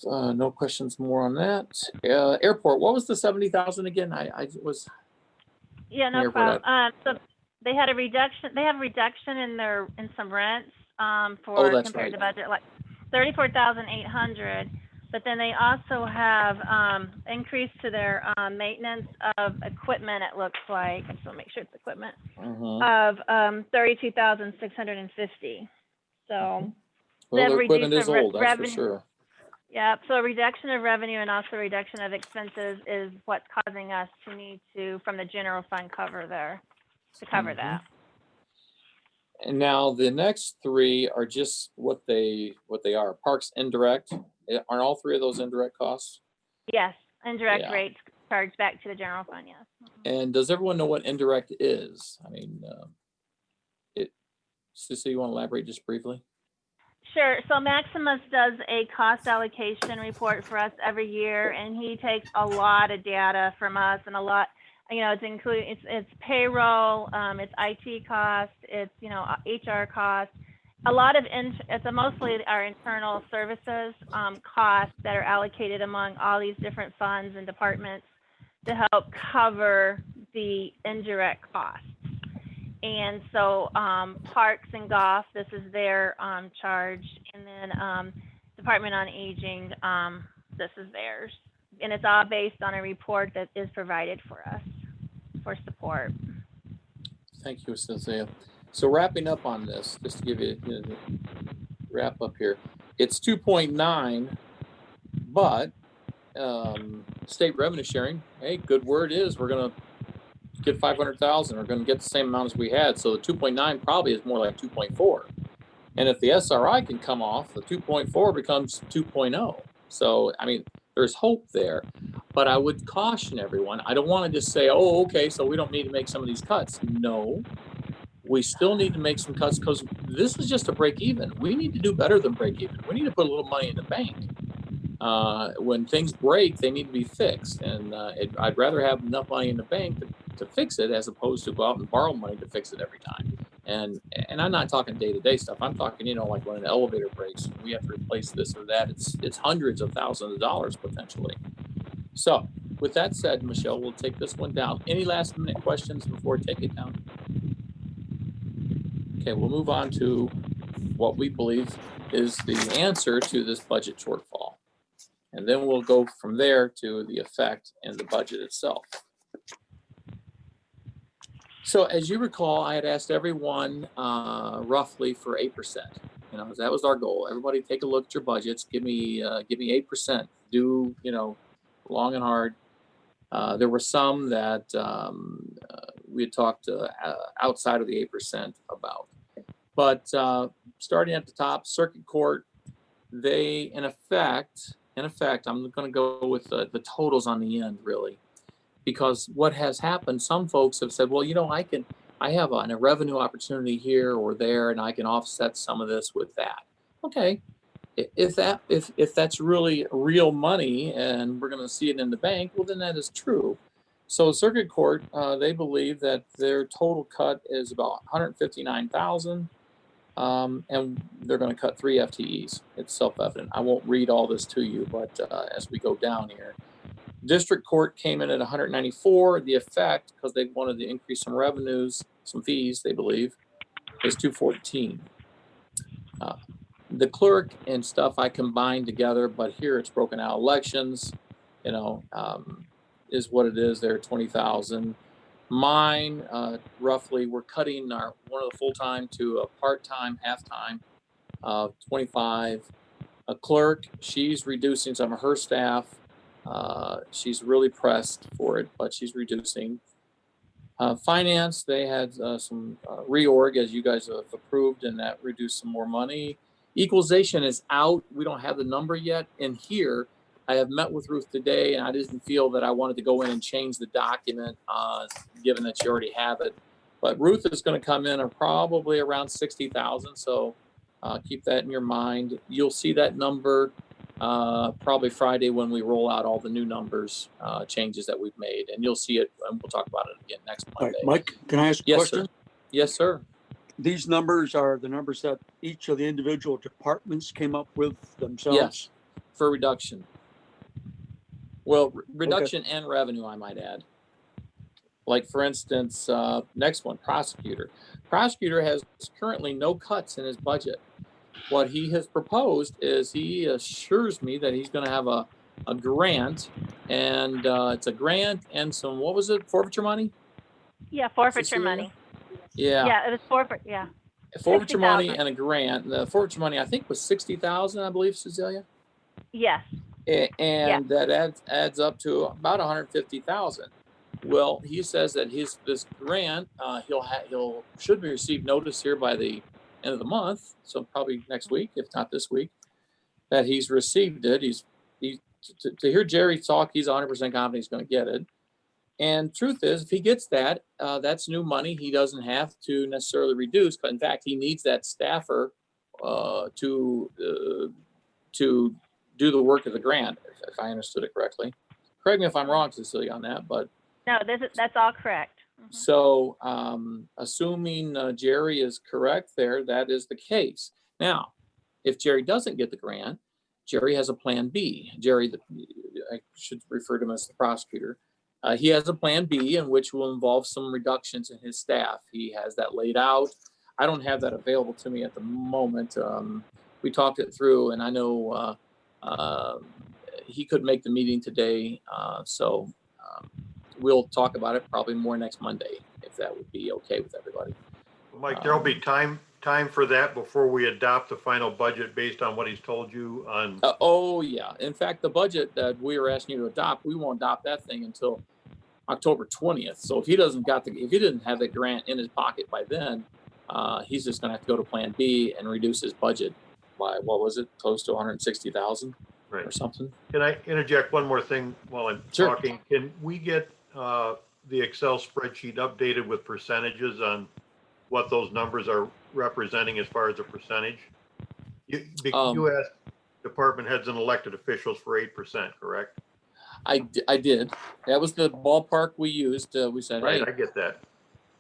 no questions more on that, airport. What was the 70,000 again? I was. Yeah, no Airport problem. So they had a reduction. They have a reduction in some rents for that's compared to right. budget, like 34,800. But then they also have increase to their maintenance of equipment. It looks like. I just want to make sure it's equipment of 32,650. So they Well, have the equipment reduced is their old, that's for revenue. sure. Yeah, so a reduction of revenue and also a reduction of expenses is what's causing us to need to, from the general fund, cover that. And now the next three are just what they are. Parks indirect. Aren't all three of those indirect costs? Yes, indirect Yeah. rates charged back to the general fund, yes. And does everyone know what indirect is? I mean, Cissy, you want to elaborate just briefly? Sure. So Maximus does a cost allocation report for us every year, and he takes a lot of data from us and a lot, you know, it's payroll, it's IT costs, it's, you know, HR costs, a lot of, it's mostly our internal services costs that are allocated among all these different funds and departments to help cover the indirect costs. And so Parks and Golf, this is their charge. And then Department on Aging, this is theirs. And it's all based on a report that is provided for us for support. Thank you, Cynthia. So wrapping up on this, just to give you a wrap up here, it's 2.9, but state revenue sharing, hey, good word is we're going to get 500,000. We're going to get the same amount as we had. So the 2.9 probably is more like 2.4. And if the SRI can come off, the 2.4 becomes 2.0. So, I mean, there's hope there, but I would caution everyone. I don't want to just say, oh, okay, so we don't need to make some of these cuts. No, we still need to make some cuts because this is just a break even. We need to do better than break even. We need to put a little money in the bank. When things break, they need to be fixed. And I'd rather have enough money in the bank to fix it as opposed to go out and borrow money to fix it every time. And I'm not talking day-to-day stuff. I'm talking, you know, like when an elevator breaks, we have to replace this or that. It's hundreds of thousands of dollars potentially. So with that said, Michelle, we'll take this one down. Any last minute questions before I take it down? Okay, we'll move on to what we believe is the answer to this budget shortfall. And then we'll go from there to the effect and the budget itself. So as you recall, I had asked everyone roughly for 8%. You know, that was our goal. Everybody take a look at your budgets. Give me 8%. Do, you know, long and hard. There were some that we had talked outside of the 8% about. But starting at the top, Circuit Court, they, in effect, I'm going to go with the totals on the end, really. Because what has happened, some folks have said, well, you know, I have a revenue opportunity here or there, and I can offset some of this with that. Okay, if that's really real money and we're going to see it in the bank, well, then that is true. So Circuit Court, they believe that their total cut is about 159,000, and they're going to cut 3 FTEs. It's self-evident. I won't read all this to you, but as we go down here. District Court came in at 194. The effect, because they wanted to increase some revenues, some fees, they believe, is 214. The clerk and stuff I combined together, but here it's broken out. Elections, you know, is what it is there, 20,000. Mine, roughly, we're cutting one of the full-time to a part-time, half-time, 25. A clerk, she's reducing some of her staff. She's really pressed for it, but she's reducing. Finance, they had some reorg, as you guys have approved, and that reduced some more money. Equalization is out. We don't have the number yet. And here, I have met with Ruth today, and I didn't feel that I wanted to go in and change the document, given that you already have it. But Ruth is going to come in at probably around 60,000. So keep that in your mind. You'll see that number probably Friday when we roll out all the new numbers, changes that we've made, and you'll see it, and we'll talk about it again next All right, Monday. Mike, can I ask a Yes, question? sir. Yes, sir. These numbers are the numbers that each of the individual departments came up with themselves? Yes, for reduction. Well, reduction and revenue, I might add. Like, for instance, next one, prosecutor. Prosecutor has currently no cuts in his budget. What he has proposed is he assures me that he's going to have a grant, and it's a grant and some, what was it, forfeiture money? Yeah, forfeiture Cecilia? money. Yeah, Yeah, it was forfeit, yeah. forfeiture money 60,000. and a grant. The forfeiture money, I think, was 60,000, I believe, Cecilia. Yes, And that adds up to about 150,000. Well, he says that this grant, should be received notice here by the end of the month, so probably next week, if not this week, that he's received it. To hear Jerry talk, he's 100% confident he's going to get it. And truth is, if he gets that, that's new money. He doesn't have to necessarily reduce, but in fact, he needs that staffer to do the work of the grant, if I understood it correctly. Correct me if I'm wrong, Cecilia, on that, but no, that's all correct. so assuming Jerry is correct there, that is the case. Now, if Jerry doesn't get the grant, Jerry has a plan B. Jerry, I should refer to him as the prosecutor. He has a plan B in which will involve some reductions in his staff. He has that laid out. I don't have that available to me at the moment. We talked it through, and I know he couldn't make the meeting today, so we'll talk about it probably more next Monday, if that would be okay with everybody. Mike, there'll be time for that before we adopt the final budget based on what he's told you on. Oh, yeah. In fact, the budget that we were asking you to adopt, we won't adopt that thing until October 20th. So if he didn't have the grant in his pocket by then, he's just going to have to go to Plan B and reduce his budget by, what was it, close to 160,000 or something. Can I interject one more thing while I'm talking? Can we get the Excel spreadsheet updated with percentages on what those numbers are representing as far as a percentage? You asked department heads and elected officials for 8%, correct? I did. That was the ballpark we used. We said, Right, hey, I get that.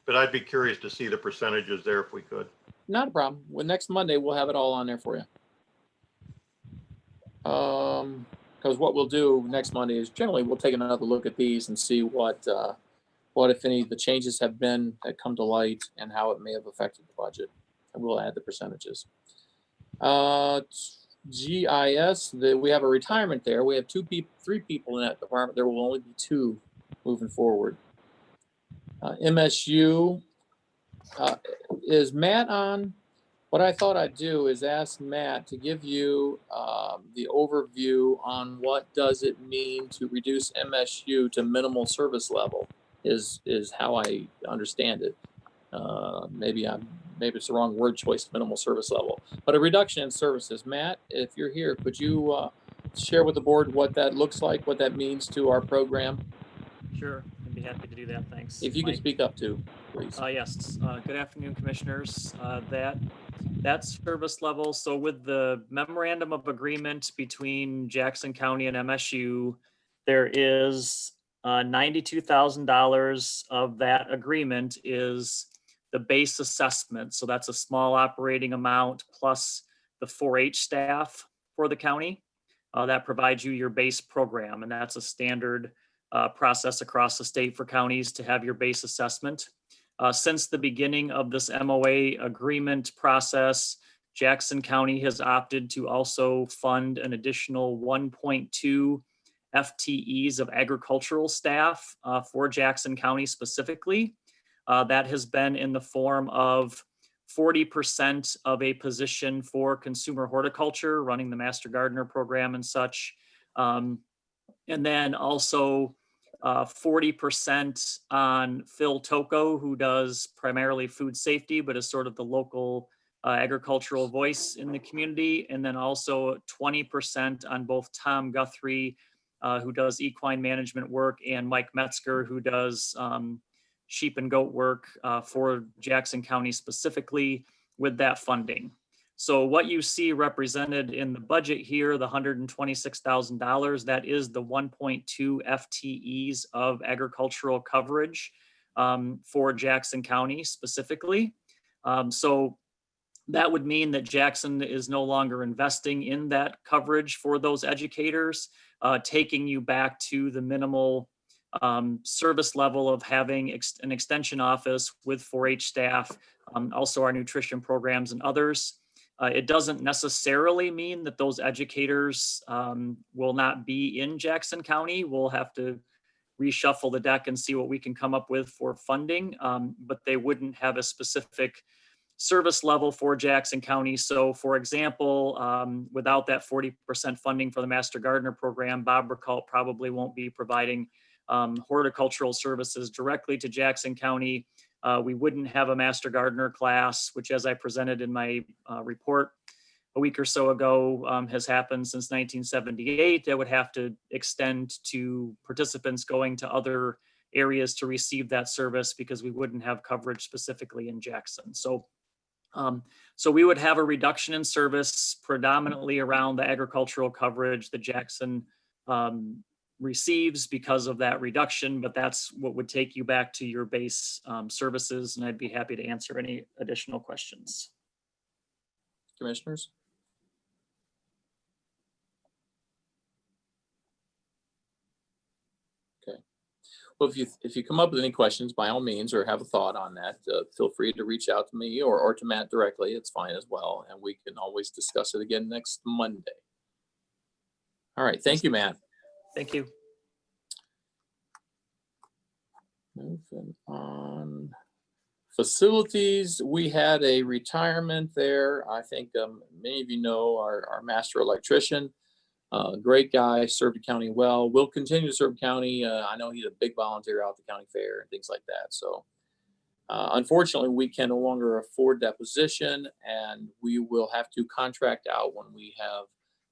But I'd be curious to see the percentages there if we could. not a problem. Well, next Monday, we'll have it all on there for you. Because what we'll do next Monday is generally we'll take another look at these and see what if any of the changes have been that come to light and how it may have affected the budget, and we'll add the percentages. GIS, we have a retirement there. We have three people in that department. There will only be two moving forward. MSU, is Matt on? What I thought I'd do is ask Matt to give you the overview on what does it mean to reduce MSU to minimal service level is how I understand it. Maybe it's the wrong word choice, minimal service level, but a reduction in services. Matt, if you're here, could you share with the board what that looks like, what that means to our program? Sure, I'd be happy to do that. Thanks. If you could Mike. speak up too, please. Yes, good afternoon, commissioners. That service level, so with the memorandum of agreement between Jackson County and MSU, there is $92,000 of that agreement is the base assessment. So that's a small operating amount plus the 4-H staff for the county. That provides you your base program, and that's a standard process across the state for counties to have your base assessment. Since the beginning of this MOA agreement process, Jackson County has opted to also fund an additional 1.2 FTEs of agricultural staff for Jackson County specifically. That has been in the form of 40% of a position for consumer horticulture, running the Master Gardener program and such. And then also 40% on Phil Toko, who does primarily food safety, but is sort of the local agricultural voice in the community. And then also 20% on both Tom Guthrie, who does equine management work, and Mike Metzger, who does sheep and goat work for Jackson County specifically with that funding. So what you see represented in the budget here, the $126,000, that is the 1.2 FTEs of agricultural coverage for Jackson County specifically. So that would mean that Jackson is no longer investing in that coverage for those educators, taking you back to the minimal service level of having an extension office with 4-H staff, also our nutrition programs and others. It doesn't necessarily mean that those educators will not be in Jackson County. We'll have to reshuffle the deck and see what we can come up with for funding, but they wouldn't have a specific service level for Jackson County. So for example, without that 40% funding for the Master Gardener program, Bob Burkalt probably won't be providing horticultural services directly to Jackson County. We wouldn't have a Master Gardener class, which, as I presented in my report a week or so ago, has happened since 1978. That would have to extend to participants going to other areas to receive that service because we wouldn't have coverage specifically in Jackson. So we would have a reduction in service predominantly around the agricultural coverage that Jackson receives because of that reduction, but that's what would take you back to your base services, and I'd be happy to answer any additional questions. Commissioners? Okay. Well, if you come up with any questions, by all means, or have a thought on that, feel free to reach out to me or to Matt directly. It's fine as well, and we can always discuss it again next Monday. All right. Thank you, Matt. Thank you. Moving on. Facilities, we had a retirement there. I think many of you know our master electrician. Great guy, served the county well, will continue to serve the county. I know he's a big volunteer out at the county fair and things like that. So unfortunately, we can no longer afford that position, and we will have to contract out when we have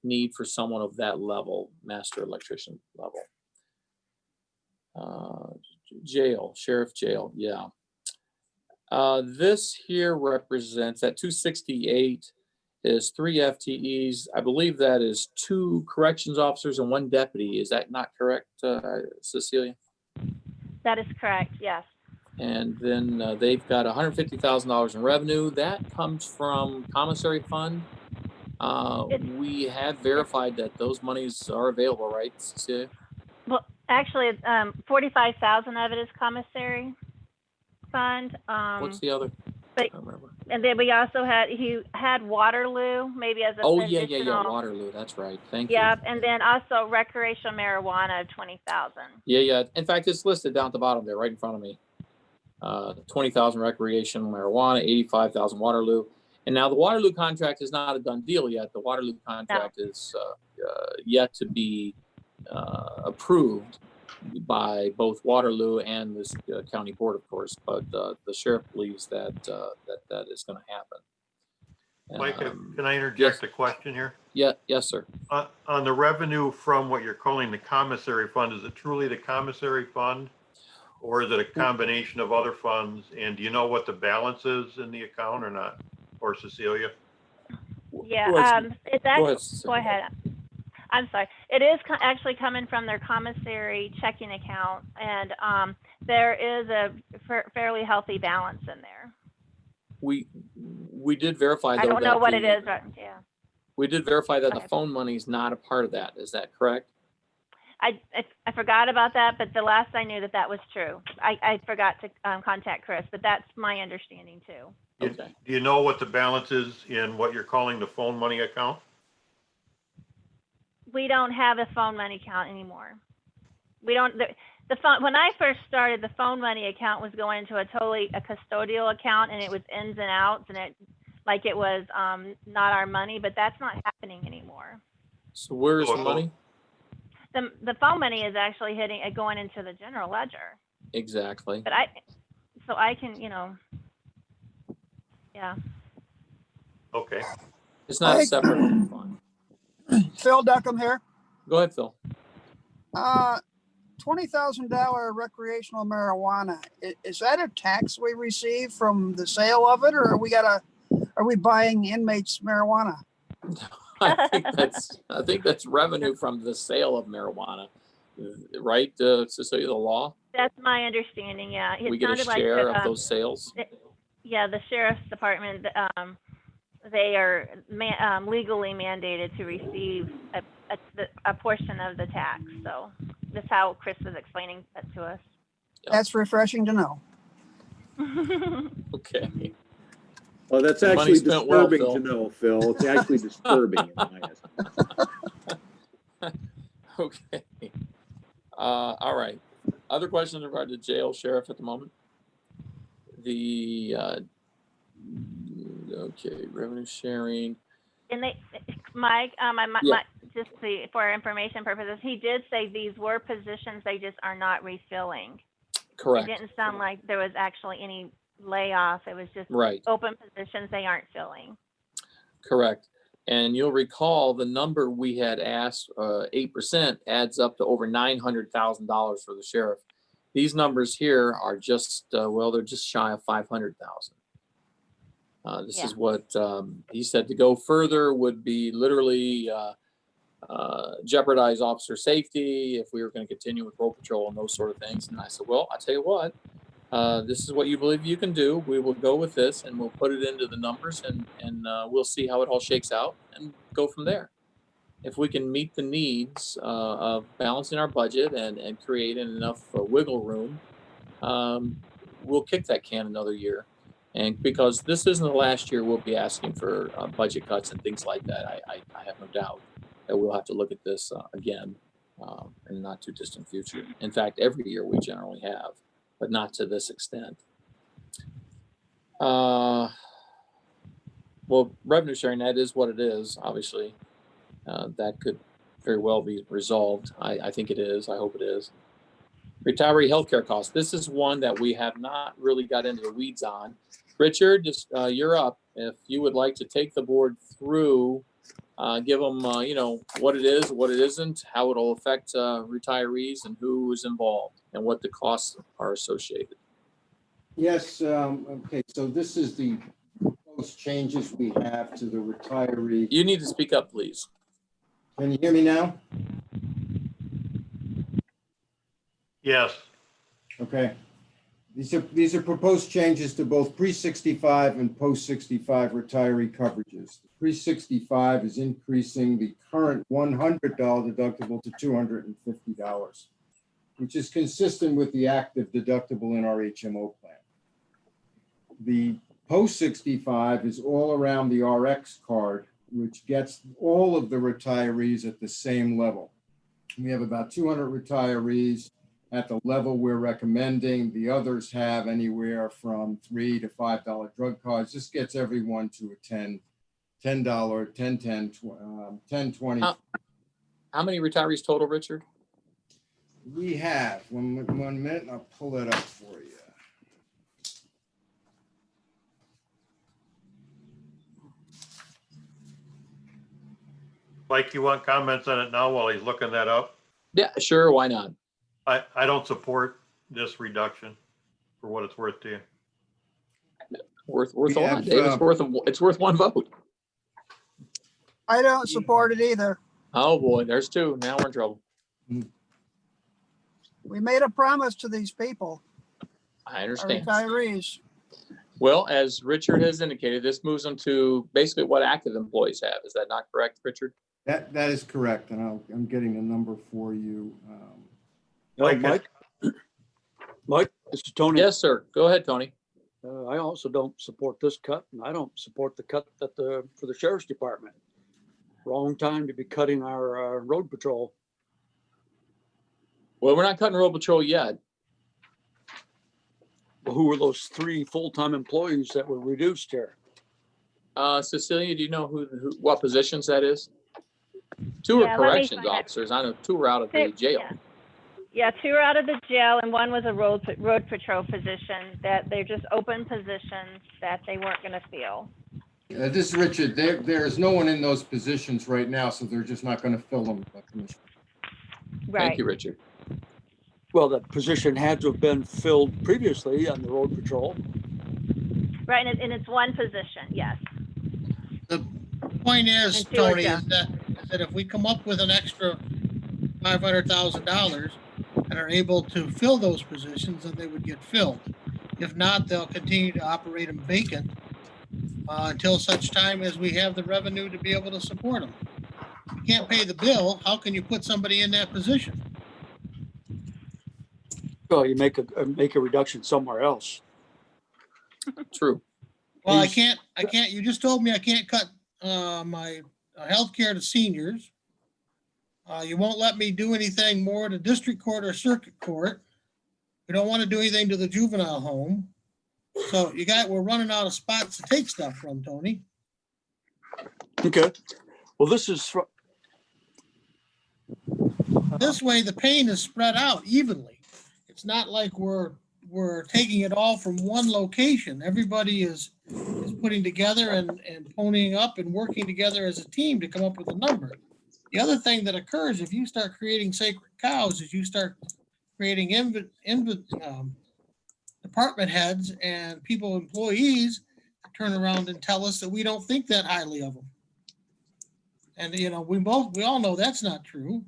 need for someone of that level, master electrician level. Jail, sheriff jail, yeah. This here represents that 268 is 3 FTEs. I believe that is 2 corrections officers and 1 deputy. Is that not correct, Cecilia? That is correct, yes. And then they've got $150,000 in revenue. That comes from commissary fund. We have verified that those monies are available, right, Cecilia? Well, actually, 45,000 of it is commissary fund. What's the other? But, I don't remember. and then we also had Waterloo, maybe as a Oh, additional. yeah, Waterloo. That's right. Thank you. Yep, and then also recreational marijuana of 20,000. Yeah. In fact, it's listed down at the bottom there, right in front of me. 20,000 recreational marijuana, 85,000 Waterloo. And now the Waterloo contract is not a done deal yet. The Waterloo contract is yet to be approved by both Waterloo and this county board, of course. But the sheriff believes that that is going to happen. Mike, can I interject a question here? Yeah, yes, sir. On the revenue from what you're calling the commissary fund, is it truly the commissary fund? Or is it a combination of other funds? And do you know what the balance is in the account or not? Or Cecilia? Yeah, it's actually, Go ahead. I'm sorry. It is actually coming from their commissary checking account, and there is a fairly healthy balance in there. We did verify. I don't know what it is, right? Yeah. We did verify that the phone money is not a part of that. Is that correct? I forgot about that, but the last I knew that was true. I forgot to contact Chris, but that's my understanding too. Okay. Do you know what the balance is in what you're calling the phone money account? We don't have a phone money account anymore. We don't. The phone, when I first started, the phone money account was going into a custodial account, and it was ins and outs, and it was not our money. But that's not happening anymore. So where's the money? the phone money is actually going into the general ledger. Exactly. But I can, yeah. Okay. It's not a separate fund. Phil Duckham here. Go ahead, Phil. $20,000 recreational marijuana. Is that a tax we receive from the sale of it, or are we buying inmates marijuana? I think that's revenue from the sale of marijuana, right? Cecilia, the law? That's my understanding, yeah. It We get a sounded like share that, of those sales. Yeah, the sheriff's department, they are legally mandated to receive a portion of the tax. So that's how Chris was explaining that to us. That's refreshing to know. Okay. Well, that's The money actually spent well, disturbing Phil. to know, Phil. It's actually disturbing in my estimate. Okay. All right. Other questions regarding the jail sheriff at the moment? Okay, revenue sharing. And Mike, just for information purposes, he did say these were positions, they just are not refilling. Correct. It didn't sound like there was actually any layoff. It was just Right. open positions they aren't filling. Correct. And you'll recall the number we had asked, 8% adds up to over $900,000 for the sheriff. These numbers here are just, they're just shy of 500,000. This is what he said. To go further would be literally jeopardize officer safety if we were going to continue with road patrol and those sort of things. And I said, well, I'll tell you what, this is what you believe you can do. We will go with this and we'll put it into the numbers and we'll see how it all shakes out and go from there. If we can meet the needs of balancing our budget and creating enough wiggle room, we'll kick that can another year. And because this isn't the last year, we'll be asking for budget cuts and things like that. I have no doubt that we'll have to look at this again in the not too distant future. In fact, every year we generally have, but not to this extent. Well, revenue sharing, that is what it is, obviously. That could very well be resolved. I think it is. I hope it is. Retiree healthcare costs. This is one that we have not really got into the weeds on. Richard, just you're up. If you would like to take the board through, give them, what it is, what it isn't, how it'll affect retirees and who is involved and what the costs are associated. Yes, okay, so this is the proposed changes we have to the retiree. You need to speak up, please. Can you hear me now? Yes. Okay. These are proposed changes to both pre-65 and post-65 retiree coverages. Pre-65 is increasing the current $100 deductible to $250, which is consistent with the active deductible in our HMO plan. The post-65 is all around the RX card, which gets all of the retirees at the same level. We have about 200 retirees at the level we're recommending. The others have anywhere from $3 to $5 drug cards. This gets everyone to a $10, $20. How many retirees total, Richard? We have, one minute, and I'll pull that up for you. Mike, you want comments on it now while he's looking that up? Yeah, sure. Why not? I don't support this reduction for what it's worth to you. Worth a We lot, have, Dave. It's worth one vote. I don't support it either. Oh boy, there's two. Now we're in trouble. We made a promise to these people, I our understand. retirees. Well, as Richard has indicated, this moves them to basically what active employees have. Is that not correct, Richard? That is correct, and I'm getting a number for you. Mike, this is Tony. Yes, sir. Go ahead, Tony. I also don't support this cut, and I don't support the cut for the sheriff's department. Wrong time to be cutting our road patrol. Well, we're not cutting road patrol yet. Well, who were those 3 full-time employees that were reduced here? Cecilia, do you know what positions that is? Two Yeah, are let me corrections find it. officers. I know two are out of the jail. Yeah. Yeah, 2 are out of the jail and 1 was a road patrol position that they're just open positions that they weren't gonna fill. This is Richard. There's no one in those positions right now, so they're just not going to fill them. Commissioner. Thank Right. you, Richard. Well, that position had to have been filled previously on the road patrol. Right, and it's 1 position, yes. The point is, And 2 are Tony, is just- that if we come up with an extra $500,000 and are able to fill those positions, then they would get filled. If not, they'll continue to operate them vacant until such time as we have the revenue to be able to support them. If you can't pay the bill, how can you put somebody in that position? Well, you make a reduction somewhere else. True. Well, I can't, you just told me I can't cut my healthcare to seniors. You won't let me do anything more to district court or circuit court. We don't want to do anything to the juvenile home. So we're running out of spots to take stuff from, Tony. Okay. Well, this is, This way, the pain is spread out evenly. It's not like we're taking it all from one location. Everybody is putting together and ponying up and working together as a team to come up with a number. The other thing that occurs if you start creating sacred cows is you start creating department heads and employees turn around and tell us that we don't think that highly of them. And, we all know that's not true,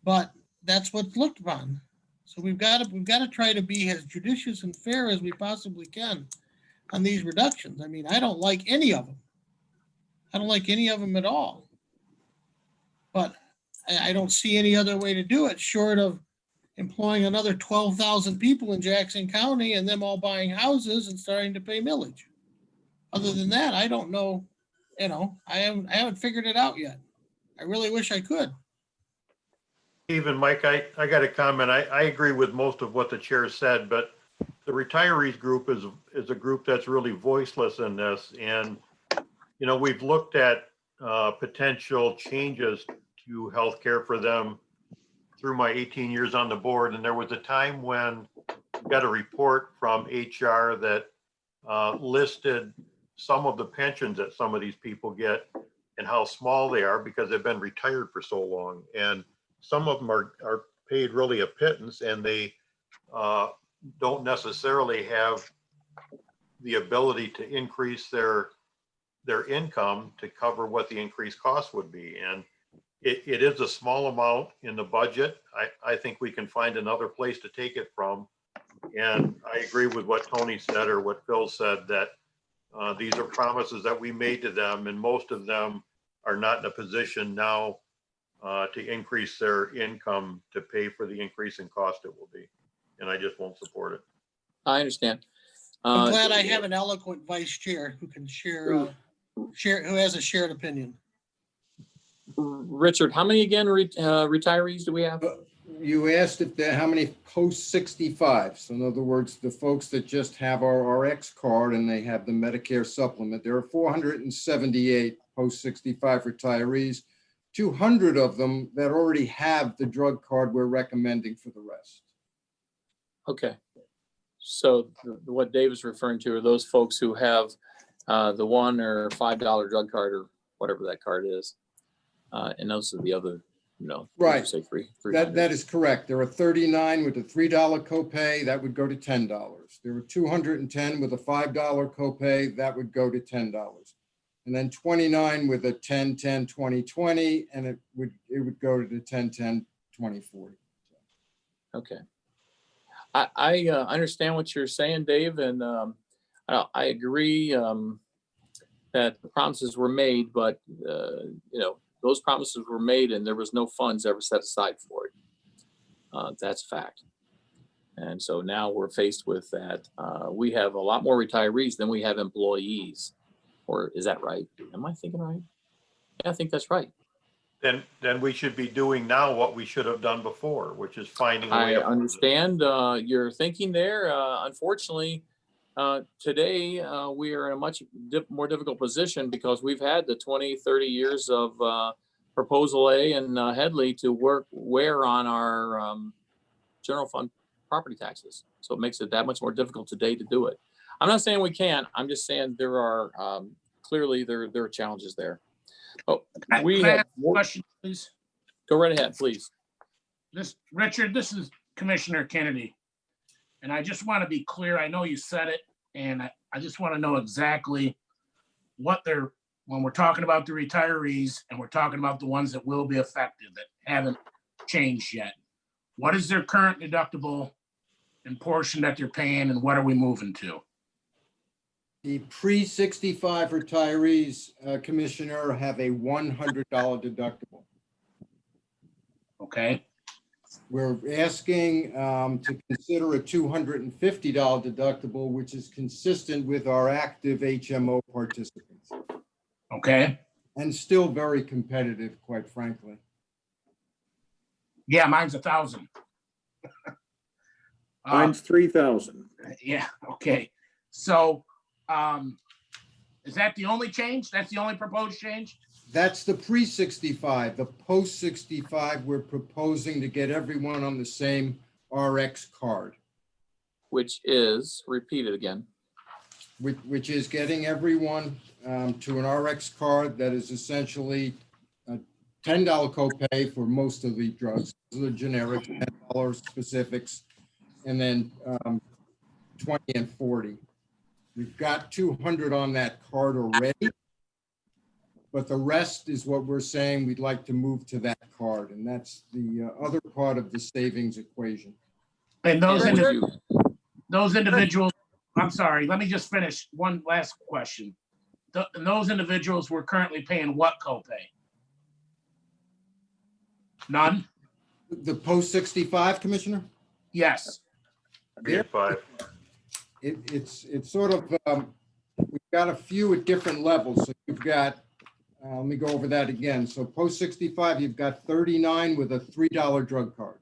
but that's what's looked upon. So we've got to try to be as judicious and fair as we possibly can on these reductions. I mean, I don't like any of them. I don't like any of them at all. But I don't see any other way to do it short of employing another 12,000 people in Jackson County and them all buying houses and starting to pay millage. Other than that, I don't know, I haven't figured it out yet. I really wish I could. Even Mike, I got a comment. I agree with most of what the chair said, but the retirees group is a group that's really voiceless in this. And, we've looked at potential changes to healthcare for them through my 18 years on the board. And there was a time when we got a report from HR that listed some of the pensions that some of these people get and how small they are because they've been retired for so long. And some of them are paid really a pittance, and they don't necessarily have the ability to increase their income to cover what the increased cost would be. And it is a small amount in the budget. I think we can find another place to take it from. And I agree with what Tony said or what Phil said, that these are promises that we made to them, and most of them are not in a position now to increase their income to pay for the increase in cost it will be. And I just won't support it. I understand. I'm glad I have an eloquent vice chair who can share, who has a shared opinion. Richard, how many again retirees do we have? You asked how many post 65. So in other words, the folks that just have our RX card and they have the Medicare supplement. There are 478 post 65 retirees, 200 of them that already have the drug card we're recommending for the rest. Okay. So what Dave is referring to are those folks who have the $1 or $5 drug card or whatever that card is. And those are the other, Right. Say free. That is correct. There are 39 with a $3 copay, that would go to $10. There were 210 with a $5 copay, that would go to $10. And then 29 with a 10, 10, 20, 20, and it would go to the 10, 10, 20, 40. Okay. I understand what you're saying, Dave, and I agree that the promises were made, but those promises were made and there was no funds ever set aside for it. That's a fact. And so now we're faced with that. We have a lot more retirees than we have employees. Or is that right? Am I thinking right? Yeah, I think that's right. Then we should be doing now what we should have done before, which is finding a way. I understand your thinking there. Unfortunately, today we are in a much more difficult position because we've had the 20, 30 years of Proposal A and Headley to work where on our general fund property taxes. So it makes it that much more difficult today to do it. I'm not saying we can't. I'm just saying there are clearly there are challenges there. Oh, we Can I have ask a question, please? go right ahead, please. Richard, this is Commissioner Kennedy. And I just want to be clear. I know you said it, and I just want to know exactly what they're, when we're talking about the retirees and we're talking about the ones that will be affected that haven't changed yet. What is their current deductible and portion that they're paying, and what are we moving to? The pre-65 retirees, Commissioner, have a $100 deductible. Okay, We're asking to consider a $250 deductible, which is consistent with our active HMO participants okay. and still very competitive, quite frankly. Yeah, mine's 1,000. Mine's 3,000. Yeah, okay. So, is that the only change? That's the only proposed change? That's the pre-65. The post-65, we're proposing to get everyone on the same RX card, Which is, repeat it again. which is getting everyone to an RX card that is essentially a $10 copay for most of the drugs. Those are generic, $10 specifics, and then 20 and 40. We've got 200 on that card already, but the rest is what we're saying we'd like to move to that card, and that's the other part of the savings equation. And those, And would indi- you- those individuals, I'm sorry, let me just finish. One last question. And those individuals were currently paying what copay? None? The post-65, Commissioner? Yes. Be 5. It's sort of, we've got a few at different levels. So you've got, let me go over that again. So post-65, you've got 39 with a $3 drug card.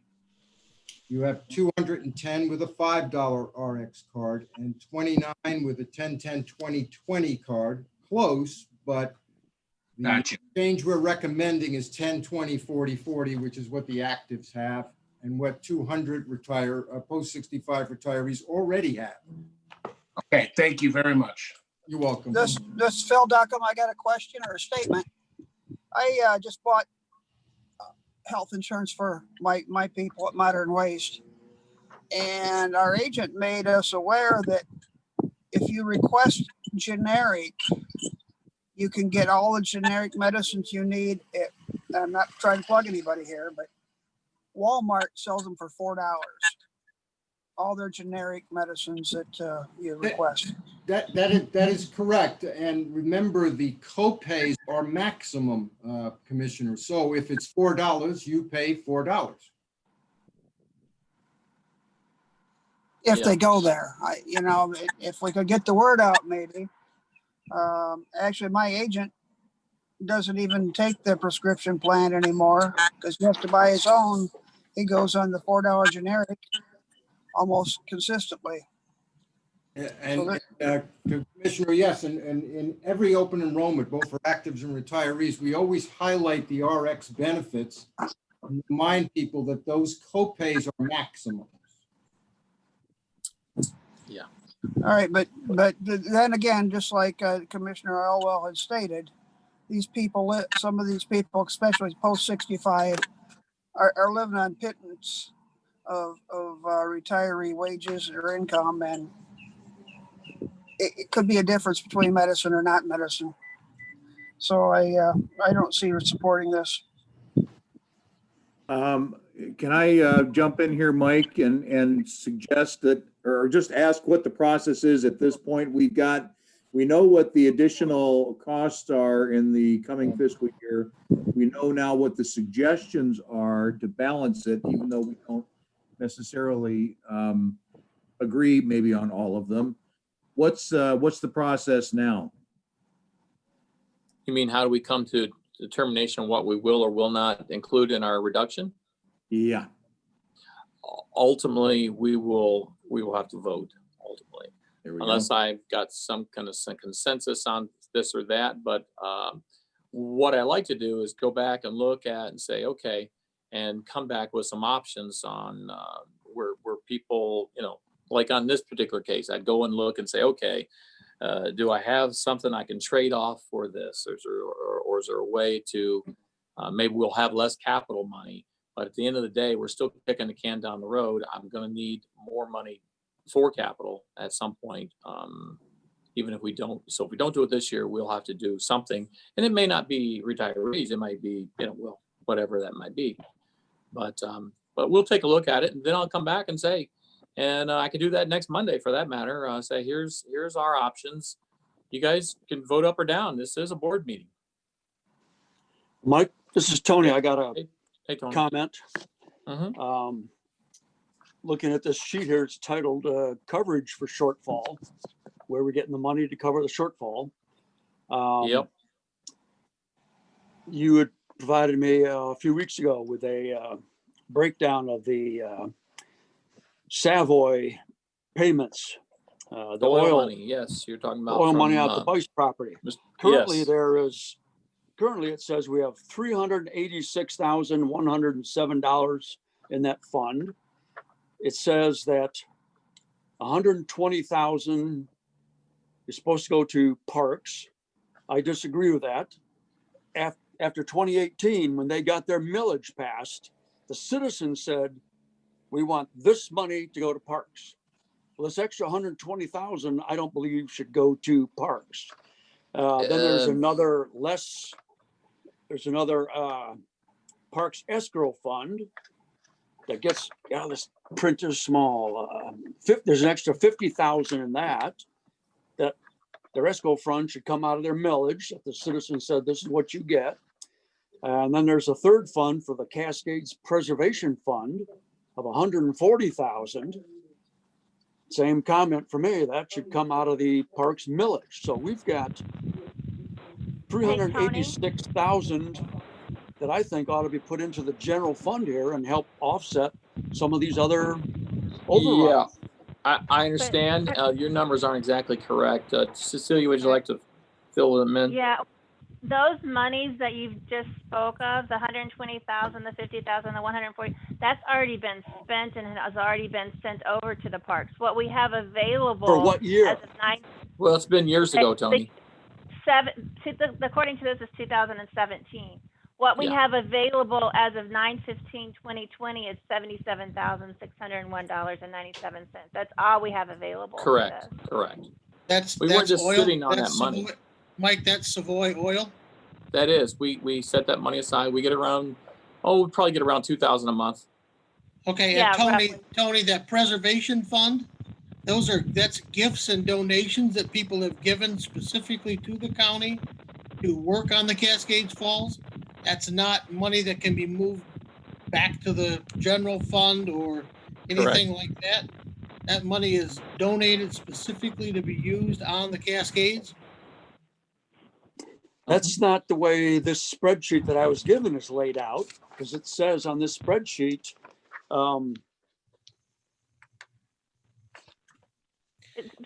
You have 210 with a $5 RX card and 29 with a 10-10-20-20 card. Close, but the Gotcha. change we're recommending is 10-20-40-40, which is what the actives have and what 200 post-65 retirees already have. Okay, thank you very much. You're welcome. This Phil Duckham, I got a question or a statement. I just bought health insurance for my people at Modern Waste. And our agent made us aware that if you request generic, you can get all the generic medicines you need. I'm not trying to plug anybody here, but Walmart sells them for $4. All their generic medicines that you request. That is correct. And remember, the copays are maximum, Commissioner. So if it's $4, you pay $4. If they go there, if we could get the word out, maybe. Actually, my agent doesn't even take the prescription plan anymore because he has to buy his own. He goes on the $4 generic almost consistently. And Commissioner, yes, and in every open enrollment, both for actives and retirees, we always highlight the RX benefits and remind people that those copays are maximum. Yeah. All right, but then again, just like Commissioner Elwell had stated, these people, some of these people, especially post-65, are living on pittance of retiree wages or income, and it could be a difference between medicine or not medicine. So I don't see her supporting this. Can I jump in here, Mike, and suggest that, or just ask what the process is at this point? We know what the additional costs are in the coming fiscal year. We know now what the suggestions are to balance it, even though we don't necessarily agree maybe on all of them. What's the process now? You mean, how do we come to determination on what we will or will not include in our reduction? Yeah. Ultimately, we will have to vote ultimately, There we unless I've got some kind of consensus on this or that. But what I like to do is go back and look at and say, okay, and come back with some options on where people, like on this particular case, I'd go and look and say, okay, do I have something I can trade off for this? Or is there a way to, maybe we'll have less capital money, but at the end of the day, we're still kicking the can down the road. I'm going to need more money for capital at some point. Even if we don't, so if we don't do it this year, we'll have to do something, and it may not be retirees. It might be, well, whatever that might be, but we'll take a look at it, and then I'll come back and say, and I can do that next Monday for that matter. Say, here's our options. You guys can vote up or down. This is a board meeting. Mike, this is Tony. I got a Hey, Tony. comment. Mhm. Looking at this sheet here, it's titled coverage for shortfall, where we're getting the money to cover the shortfall. Yep. You had provided me a few weeks ago with a breakdown of the Savoy payments, the oil money. Yes, you're talking about oil from, money out the Bice property. Currently, currently it says we have $386,107 in that fund. It says that 120,000 is supposed to go to parks. I disagree with that. After 2018, when they got their millage passed, the citizens said, we want this money to go to parks. Well, this extra 120,000, I don't believe should go to parks. Then there's another parks escrow fund that gets, this print is small. There's an extra 50,000 in that their escrow fund should come out of their millage. If the citizen said, this is what you get. And then there's a third fund for the Cascades Preservation Fund of 140,000. Same comment for me, that should come out of the parks millage. So we've got 386,000 that I think ought to be put into the general fund here and help offset some of these other overruns. Yeah, I understand. Your numbers aren't exactly correct. Cecilia, would you like to fill them in? Yeah, those monies that you just spoke of, the 120,000, the 50,000, the 140, that's already been spent and has already been sent over to the parks. What we have available For what year? as of Well, it's been years ago, Tony. According to this is 2017. What we have available as of 9/15/2020 is $77,601.97. That's all we have available. Correct. That's We weren't just oil. sitting on That's that money. Savoy- Mike, that's Savoy oil. That is, we set that money aside. We get around, we probably get around 2,000 a month. Okay, Yeah, and Tony, that preservation fund, that's gifts and donations that people have given specifically to the county to work on the Cascades Falls. That's not money that can be moved back to the general fund or anything like that. That money is donated specifically to be used on the Cascades. That's not the way this spreadsheet that I was given is laid out, because it says on this spreadsheet,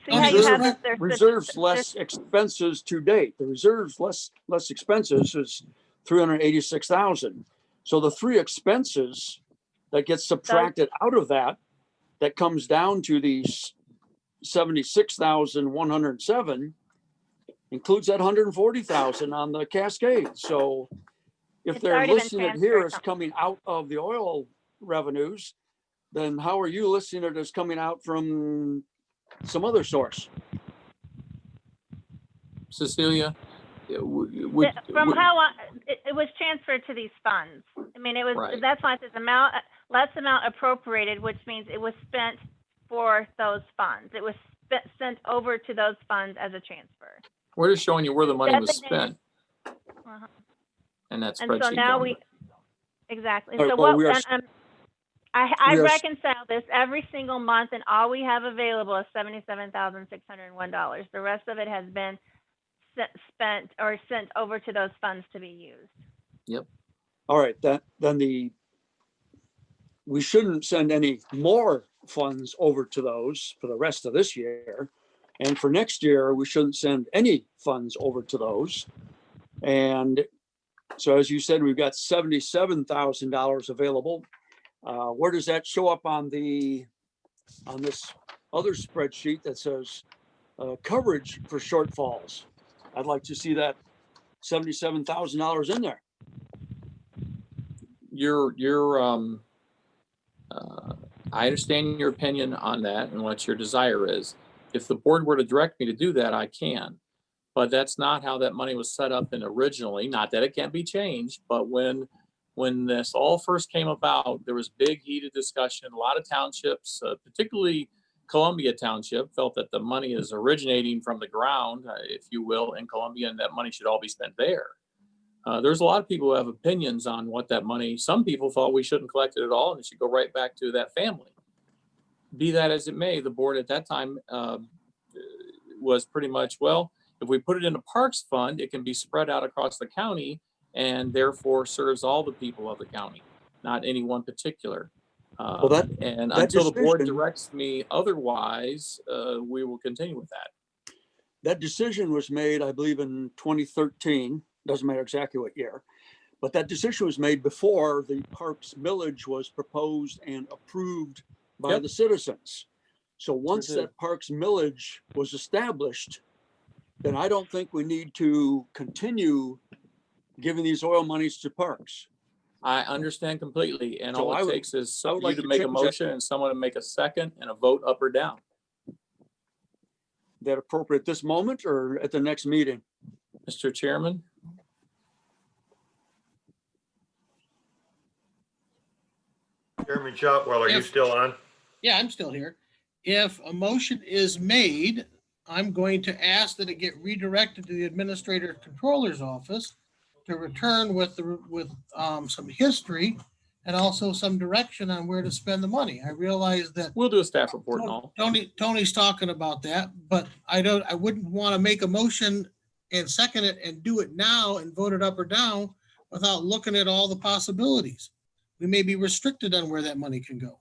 See how you have this, reserves less expenses to date. The reserves less expenses is 386,000. So the three expenses that get subtracted out of that comes down to these 76,107 includes that 140,000 on the Cascade. So if It's they're already been listing it here as transferred. coming out of the oil revenues, then how are you listing it as coming out from some other source? Cecilia? It was transferred to these funds. I mean, it was, that's why it says less amount appropriated, which means it was spent for those funds. It was sent over to those funds as a transfer. We're just showing you where the money was spent. Uh-huh. And that And spreadsheet. so now down there. exactly. All right, So well, I reconcile this every single month, and all we have available is $77,601. The rest of it has been spent or sent over to those funds to be used. Yep. All right, we shouldn't send any more funds over to those for the rest of this year. And for next year, we shouldn't send any funds over to those. And so as you said, we've got $77,000 available. Where does that show up on this other spreadsheet that says coverage for shortfalls? I'd like to see that $77,000 in there. I understand your opinion on that and what your desire is. If the board were to direct me to do that, I can. But that's not how that money was set up in originally. Not that it can't be changed, but when this all first came about, there was big heated discussion. A lot of townships, particularly Columbia Township, felt that the money is originating from the ground, if you will, in Columbia, and that money should all be spent there. There's a lot of people who have opinions on what that money, some people thought we shouldn't collect it at all and it should go right back to that family. Be that as it may, the board at that time was pretty much, well, if we put it in a parks fund, it can be spread out across the county and therefore serves all the people of the county, not any one particular. That until the board decision- directs me otherwise, we will continue with that. That decision was made, I believe, in 2013. Doesn't matter exactly what year, but that decision was made before the parks millage was proposed and approved by Yep. the citizens. So once Sure did. that parks millage was established, then I don't think we need to continue giving these oil monies to parks. I understand completely, and So all I it would- takes is I would you like to to make a change that. motion and someone to make a second and a vote up or down. That appropriate at this moment or at the next meeting? Mr. Chairman? Chairman Shotwell, are you If- still on? Yeah, I'm still here. If a motion is made, I'm going to ask that it get redirected to the Administrator Controller's Office to return with some history and also some direction on where to spend the money. I realize that We'll do a staff report and all. Tony's talking about that, but I wouldn't want to make a motion and second it and do it now and vote it up or down without looking at all the possibilities. We may be restricted on where that money can go.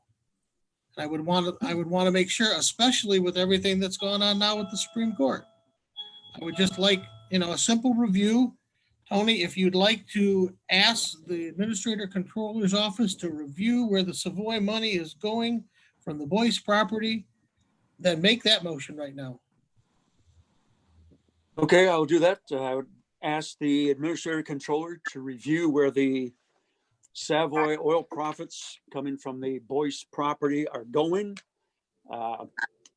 And I would want to make sure, especially with everything that's going on now with the Supreme Court. I would just like, a simple review. Tony, if you'd like to ask the Administrator Controller's Office to review where the Savoy money is going from the Boyce property, then make that motion right now. Okay, I'll do that. I would ask the Administrator Controller to review where the Savoy oil profits coming from the Boyce property are going.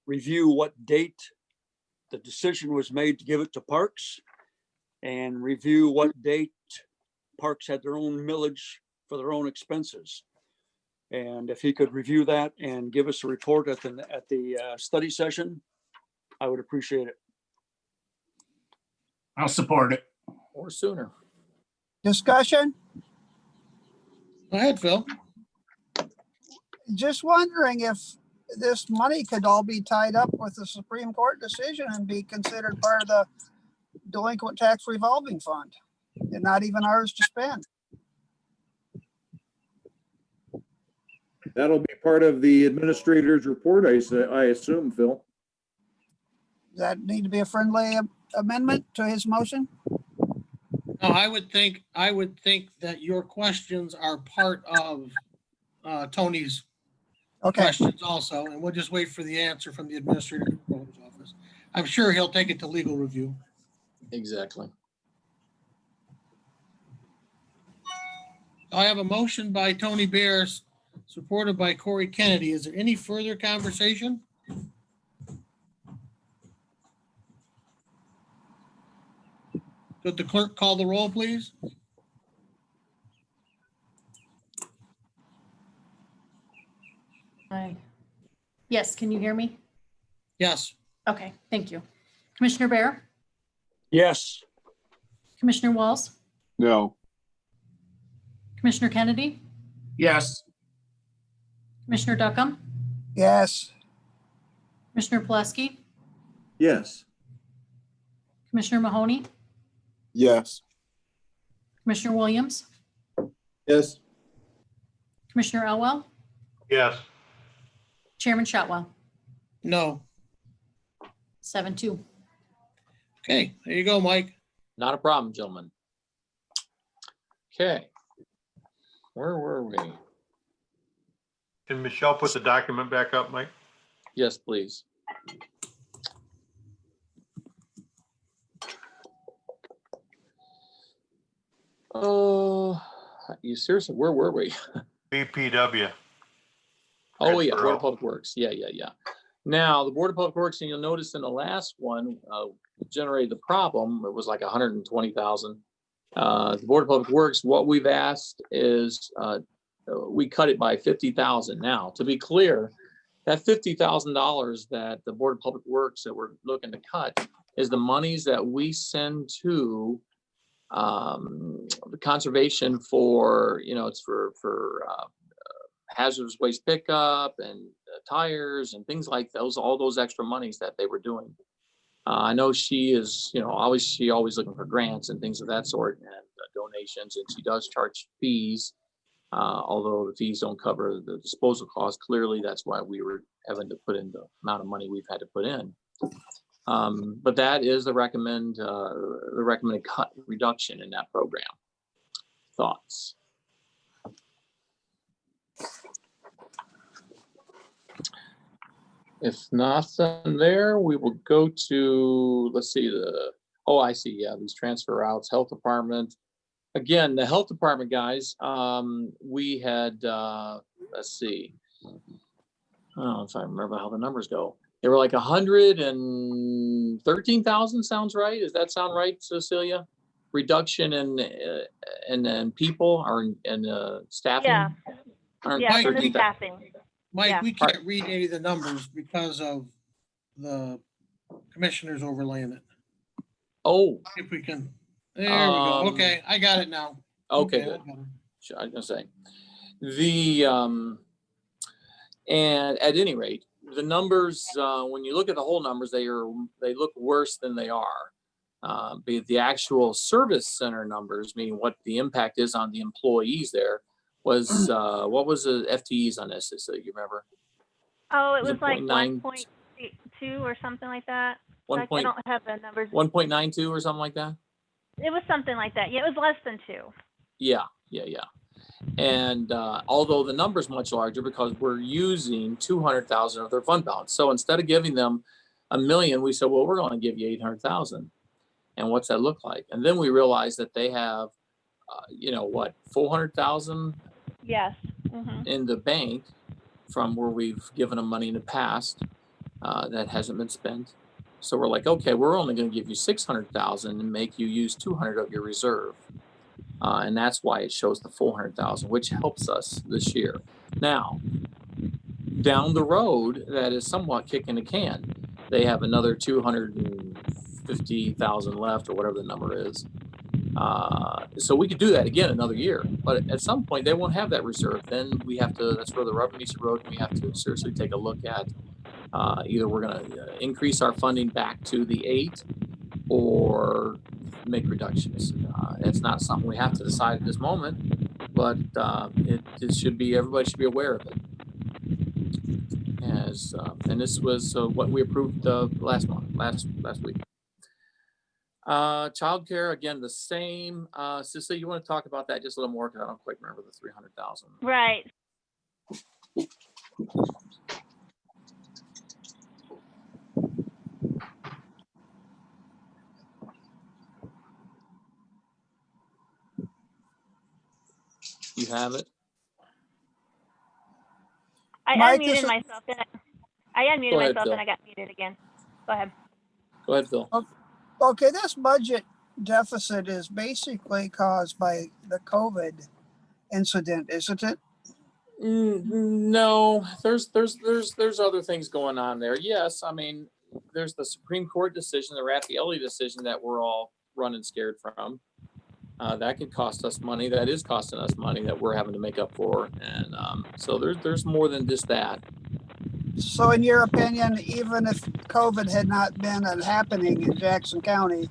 Review what date the decision was made to give it to Parks, and review what date Parks had their own millage for their own expenses. And if he could review that and give us a report at the study session, I would appreciate it. I'll support it. Or sooner. Discussion? Go ahead, Phil. Just wondering if this money could all be tied up with the Supreme Court decision and be considered part of the delinquent tax revolving fund and not even ours to spend. That'll be part of the administrator's report, I assume, Phil. Does that need to be a friendly amendment to his motion? No, I would think that your questions are part of Tony's Okay, questions also, and we'll just wait for the answer from the Administrator Controller's Office. I'm sure he'll take it to legal review. Exactly. I have a motion by Tony Bears, supported by Corey Kennedy. Is there any further conversation? Could the clerk call the roll, please? Hi. Yes, can you hear me? Yes. Okay, thank you. Commissioner Bear, Yes. Commissioner Walls, No. Commissioner Kennedy, Yes, Commissioner Duckham, yes, Commissioner Plesky, Yes. Commissioner Mahoney, Yes. Commissioner Williams, Yes. Commissioner Elwell, Yes. Chairman Shotwell, No. 7-2. Okay, there you go, Mike. Not a problem, gentlemen. Okay. Where were we? Can Michelle put the document back up, Mike? Yes, please. Oh, you seriously, where were we? BPW. Oh, yeah, Transfer Board out. of Public Works. Yeah. Now, the Board of Public Works, and you'll notice in the last one, generated the problem. It was like 120,000. The Board of Public Works, what we've asked is, we cut it by 50,000. Now, to be clear, that $50,000 that the Board of Public Works that we're looking to cut is the monies that we send to the conservation for, it's for hazardous waste pickup and tires and things like those, all those extra monies that they were doing. I know she is, always looking for grants and things of that sort and donations, and she does charge fees. Although the fees don't cover the disposal costs. Clearly, that's why we were having to put in the amount of money we've had to put in. But that is the recommended cut reduction in that program. Thoughts? If nothing there, we will go to, let's see, I see, yeah, these transfer routes, health department. Again, the health department guys, we had, let's see. I don't know if I remember how the numbers go. They were like 113,000, sounds right? Does that sound right, Cecilia? Reduction in people or in staffing? Yeah. Yeah, for the 113,000. staffing. Mike, Yeah. we can't read any of the numbers because of the commissioners overlaying it. Oh, If we can, there we go. Okay, I got it now. okay, I good. got it. I was gonna say, and at any rate, the numbers, when you look at the whole numbers, they look worse than they are. Be the actual service center numbers, meaning what the impact is on the employees there, was what was the FTEs on this? So you remember? Oh, it Was was it like 0.9? 1.2 or something like that. One I point don't have the numbers. 1.92 or something like that. It was something like that. Yeah, it was less than 2. Yeah. And although the number's much larger because we're using 200,000 of their fund balance. So instead of giving them $1 million, we said, well, we're going to give you 800,000. And what's that look like? And then we realized that they have, 400,000 Yes. Mm-hmm. in the bank from where we've given them money in the past that hasn't been spent. So we're like, okay, we're only going to give you 600,000 and make you use 200 of your reserve. And that's why it shows the 400,000, which helps us this year. Now, down the road, that is somewhat kicking the can. They have another 250,000 left, or whatever the number is. So we could do that again another year, but at some point they won't have that reserve. Then we have to, that's where the rubber meets the road. And we have to seriously take a look at either we're going to increase our funding back to the 8 or make reductions. It's not something we have to decide at this moment, but it should be, everybody should be aware of it. And this was what we approved last week. Childcare, again, the same. Cicely, you want to talk about that just a little more because I don't quite remember the 300,000. Right. You have it? I Mike, unmuted this is- myself. I unmuted Go ahead, myself Phil. and I got muted again. Go ahead. Go ahead, Phil. Okay, this budget deficit is basically caused by the COVID incident, isn't it? No, there's other things going on there. Yes, I mean, there's the Supreme Court decision, the Raffaelli decision that we're all running scared from. That could cost us money. That is costing us money that we're having to make up for. And so there's more than just that. So in your opinion, even if COVID had not been happening in Jackson County,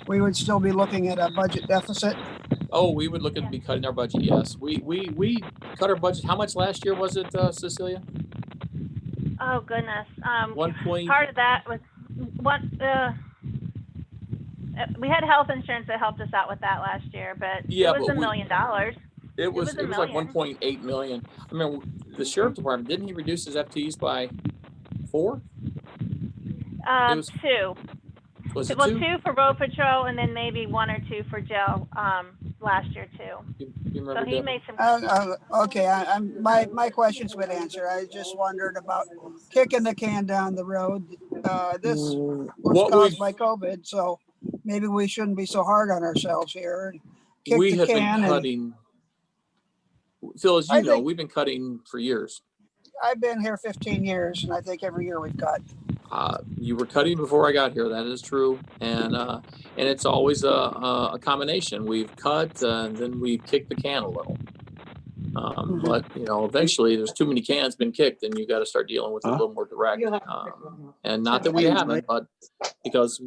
we would still be looking at a budget deficit? Oh, we would look at be cutting our budget. Yes, we cut our budget. How much last year was it, Cecilia? Oh goodness. 1 point. Part of that was what we had health insurance that helped us out with that last year, but Yeah, it was but $1 million. It was was a like million. 1.8 million. I mean, the sheriff department, didn't he reduce his FTEs by 4? It was, 2. was it Well, 2? 2 for road patrol, and then maybe 1 or 2 for jail last year too. You So remember he that? made some. Okay, my question's been answered. I just wondered about kicking the can down the road. This was What caused we've, by COVID, so maybe we shouldn't be so hard on ourselves here and kick we the have been can. And cutting, Phil, as I you know, think we've been cutting for years. I've been here 15 years, and I think every year we've cut. You were cutting before I got here. That is true. And it's always a combination. We've cut and then we've kicked the can a little. But you know, eventually there's too many cans been kicked and you got to start dealing with it a little more direct. And not that we haven't, but because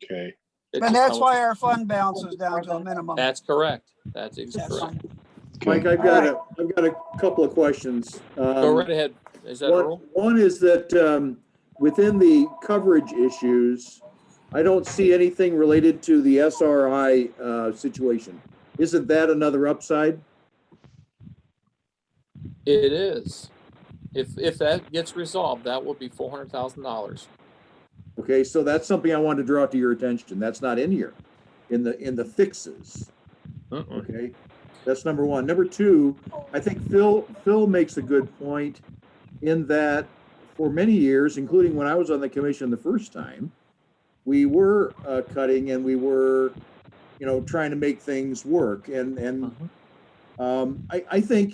Okay. it's And just that's how why our fund balance is down to a minimum. that's correct. That's exactly Yes. correct. Mike, I've got a couple of questions. Go right ahead. Is that Earl? One is that within the coverage issues, I don't see anything related to the SRI situation. Isn't that another upside? It is. If that gets resolved, that will be $400,000. Okay, so that's something I wanted to draw to your attention. That's not in here, in the fixes. Okay, that's number one. Number two, I think Phil makes a good point in that for many years, including when I was on the commission the first time, we were cutting and we were, trying to make things work. And I think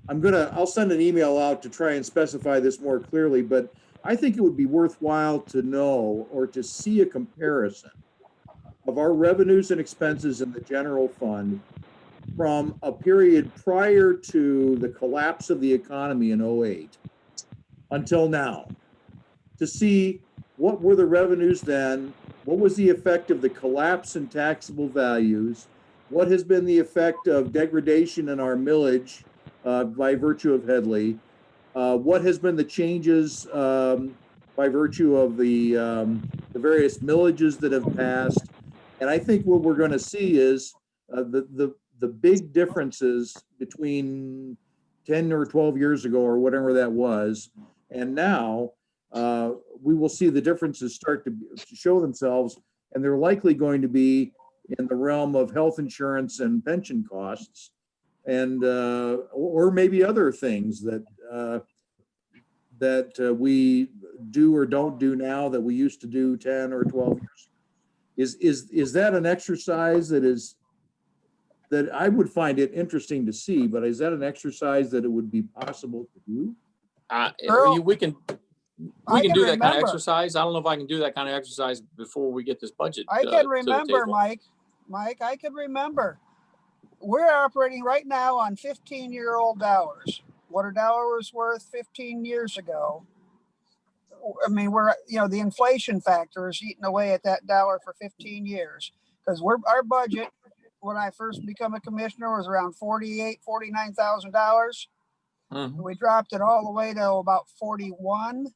I'll send an email out to try and specify this more clearly, but I think it would be worthwhile to know or to see a comparison of our revenues and expenses in the general fund from a period prior to the collapse of the economy in 2008 until now, to see what were the revenues then, what was the effect of the collapse in taxable values, what has been the effect of degradation in our millage by virtue of Headley, what has been the changes by virtue of the various millages that have passed. And I think what we're going to see is the big differences between 10 or 12 years ago or whatever that was, and now we will see the differences start to show themselves, and they're likely going to be in the realm of health insurance and pension costs, and or maybe other things that we do or don't do now that we used to do 10 or 12 years. Is that an exercise that I would find it interesting to see, but is that an exercise that it would be possible to do? Earl, We can I do that kind of remember. exercise. I don't know if I can do that kind of exercise before we get this budget. I to can the remember, table. Mike, I can remember. We're operating right now on 15-year-old dollars. What a dollar was worth 15 years ago. I mean, the inflation factor is eating away at that dollar for 15 years. Because our budget, when I first become a commissioner, was around $49,000. Mhm. We dropped it all the way to about 41.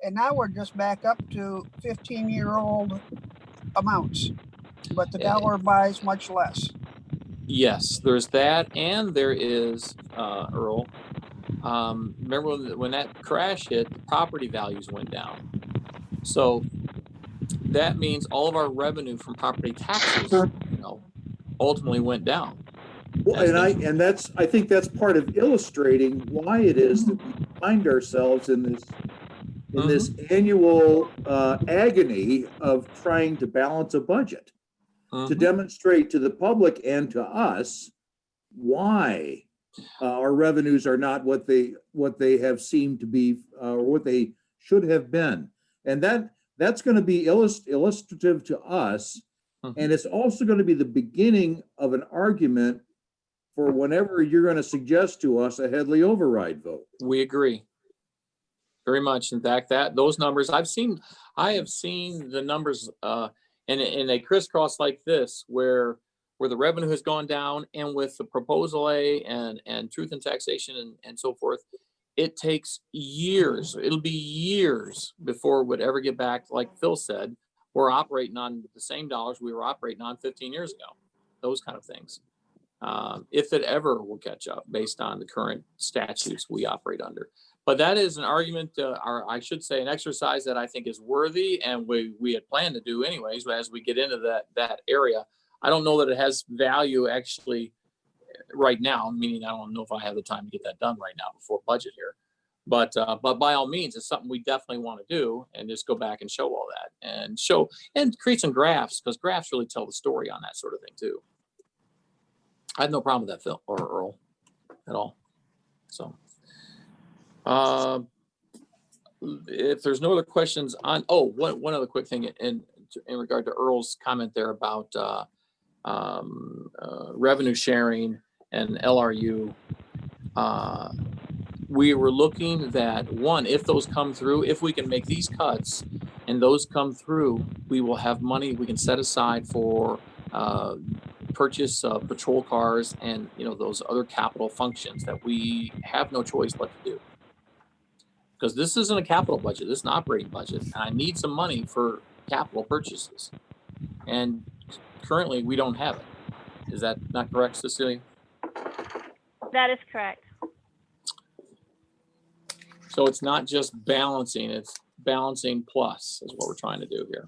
And now we're just back up to 15-year-old amounts. But the dollar buys much less. Yes, there's that, and there is Earl. Remember when that crash hit, the property values went down. So that means all of our revenue from property taxes, ultimately went down. Well, I think that's part of illustrating why it is that we find ourselves in this annual agony of trying to balance a budget, to demonstrate to the public and to us why our revenues are not what they have seemed to be or what they should have been. And that's going to be illustrative to us. And it's also going to be the beginning of an argument for whenever you're going to suggest to us a Headley override vote. We agree very much. In fact, those numbers I have seen the numbers in a crisscross like this, where the revenue has gone down, and with the proposal A and truth in taxation and so forth, it takes years. It'll be years before it would ever get back, like Phil said, we're operating on the same dollars we were operating on 15 years ago. Those kind of things. If it ever will catch up based on the current statutes we operate under. But that is an argument, or I should say, an exercise that I think is worthy, and we had planned to do anyways. As we get into that area, I don't know that it has value actually right now. Meaning, I don't know if I have the time to get that done right now before budget here. But by all means, it's something we definitely want to do, and just go back and show all that, and create some graphs, because graphs really tell the story on that sort of thing too. I have no problem with that, Phil or Earl, at all. So. If there's no other questions on, one other quick thing in regard to Earl's comment there about revenue sharing and LRU. We were looking that, one, if those come through, if we can make these cuts and those come through, we will have money we can set aside for purchase of patrol cars and those other capital functions that we have no choice but to do. Because this isn't a capital budget, this is an operating budget, and I need some money for capital purchases. And currently, we don't have it. Is that not correct, Cecilia? That is correct. So it's not just balancing, it's balancing plus is what we're trying to do here.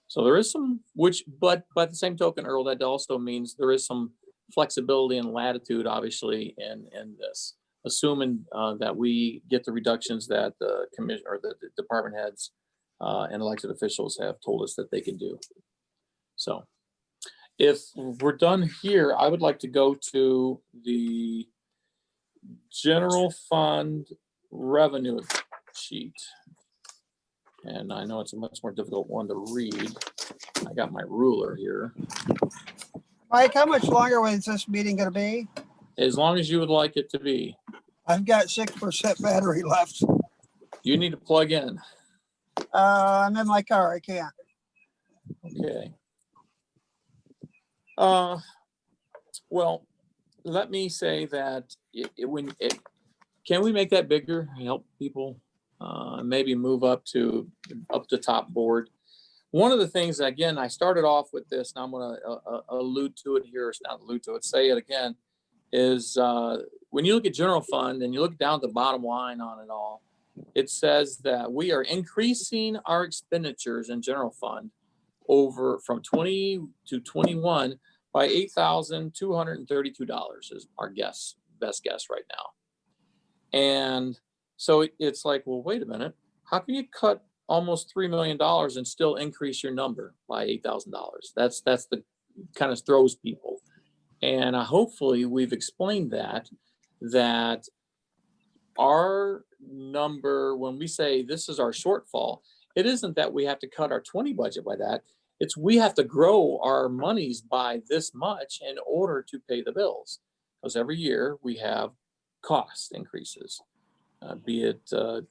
So there is some, but by the same token, Earl, that also means there is some flexibility and latitude, obviously, in this. Assuming that we get the reductions that the commission or the department heads and elected officials have told us that they can do. So if we're done here, I would like to go to the general fund revenue sheet. And I know it's a much more difficult one to read. I got my ruler here. Mike, how much longer is this meeting going to be? As long as you would like it to be. I've got 6% battery left. You need to plug in. I'm in my car. I can't. Okay. Well, let me say that can we make that bigger? Help people maybe move up to the top board. One of the things, again, I started off with this, and I'm going to allude to it here. Not allude to it. Say it again. Is when you look at general fund and you look down at the bottom line on it all, it says that we are increasing our expenditures in general fund over from 20 to 21 by $8,232 is our best guess right now. And so it's like, well, wait a minute, how can you cut almost $3 million and still increase your number by $8,000? That's the kind of throws people. And hopefully we've explained that our number, when we say this is our shortfall, it isn't that we have to cut our 20 budget by that. It's we have to grow our monies by this much in order to pay the bills. Because every year we have cost increases, be it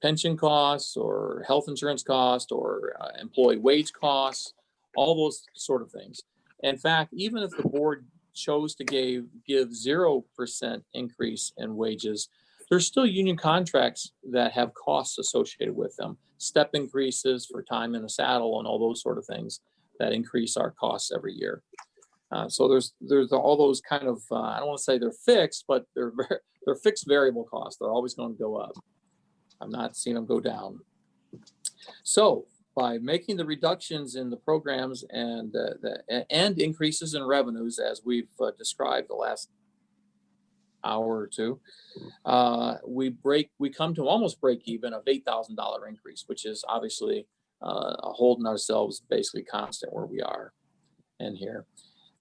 pension costs or health insurance costs or employee wage costs, all those sort of things. In fact, even if the board chose to give 0% increase in wages, there's still union contracts that have costs associated with them, step increases for time in the saddle and all those sort of things that increase our costs every year. So there's all those kind of, I don't want to say they're fixed, but they're fixed variable costs. They're always going to go up. I'm not seeing them go down. So by making the reductions in the programs and increases in revenues, as we've described the last hour or two, we come to almost break even of $8,000 increase, which is obviously holding ourselves basically constant where we are in here.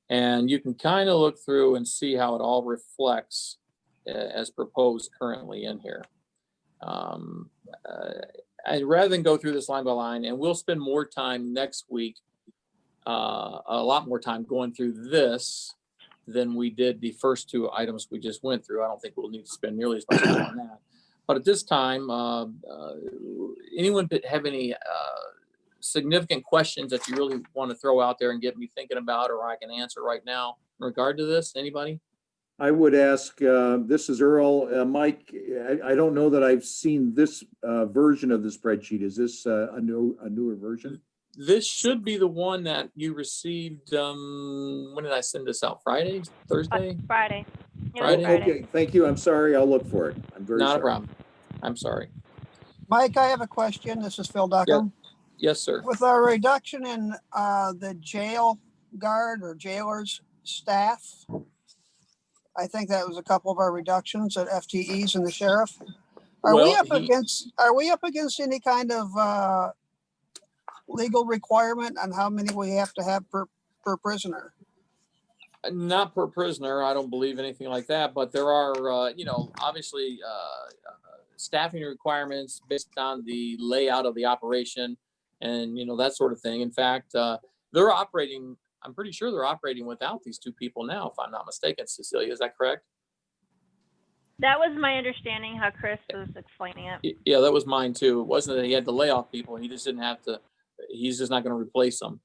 And you can kind of look through and see how it all reflects as proposed currently in here. Rather than go through this line by line, and we'll spend more time next week, a lot more time going through this than we did the first two items we just went through. I don't think we'll need to spend nearly as much time on that. But at this time, anyone have any significant questions that you really want to throw out there and get me thinking about, or I can answer right now in regard to this? Anybody? I would ask, this is Earl. Mike, I don't know that I've seen this version of the spreadsheet. Is this a newer version? This should be the one that you received, when did I send this out? Friday, Thursday? Friday. It was Friday? Friday. Okay, thank you. I'm sorry. I'll look for it. I'm very Not a sorry. problem. I'm sorry. Mike, I have a question. This is Phil Duckham. Yes, sir. With our reduction in the jail guard or jailers staff, I think that was a couple of our reductions at FTEs and the sheriff. Are we up against any kind of legal requirement on how many we have to have per prisoner? Not per prisoner. I don't believe anything like that, but there are, obviously, staffing requirements based on the layout of the operation and, that sort of thing. In fact, they're operating, I'm pretty sure they're operating without these two people now, if I'm not mistaken. Cecilia, is that correct? That was my understanding, how Chris was explaining it. Yeah, that was mine too. It wasn't that he had to lay off people. He just didn't have to, he's just not going to replace them.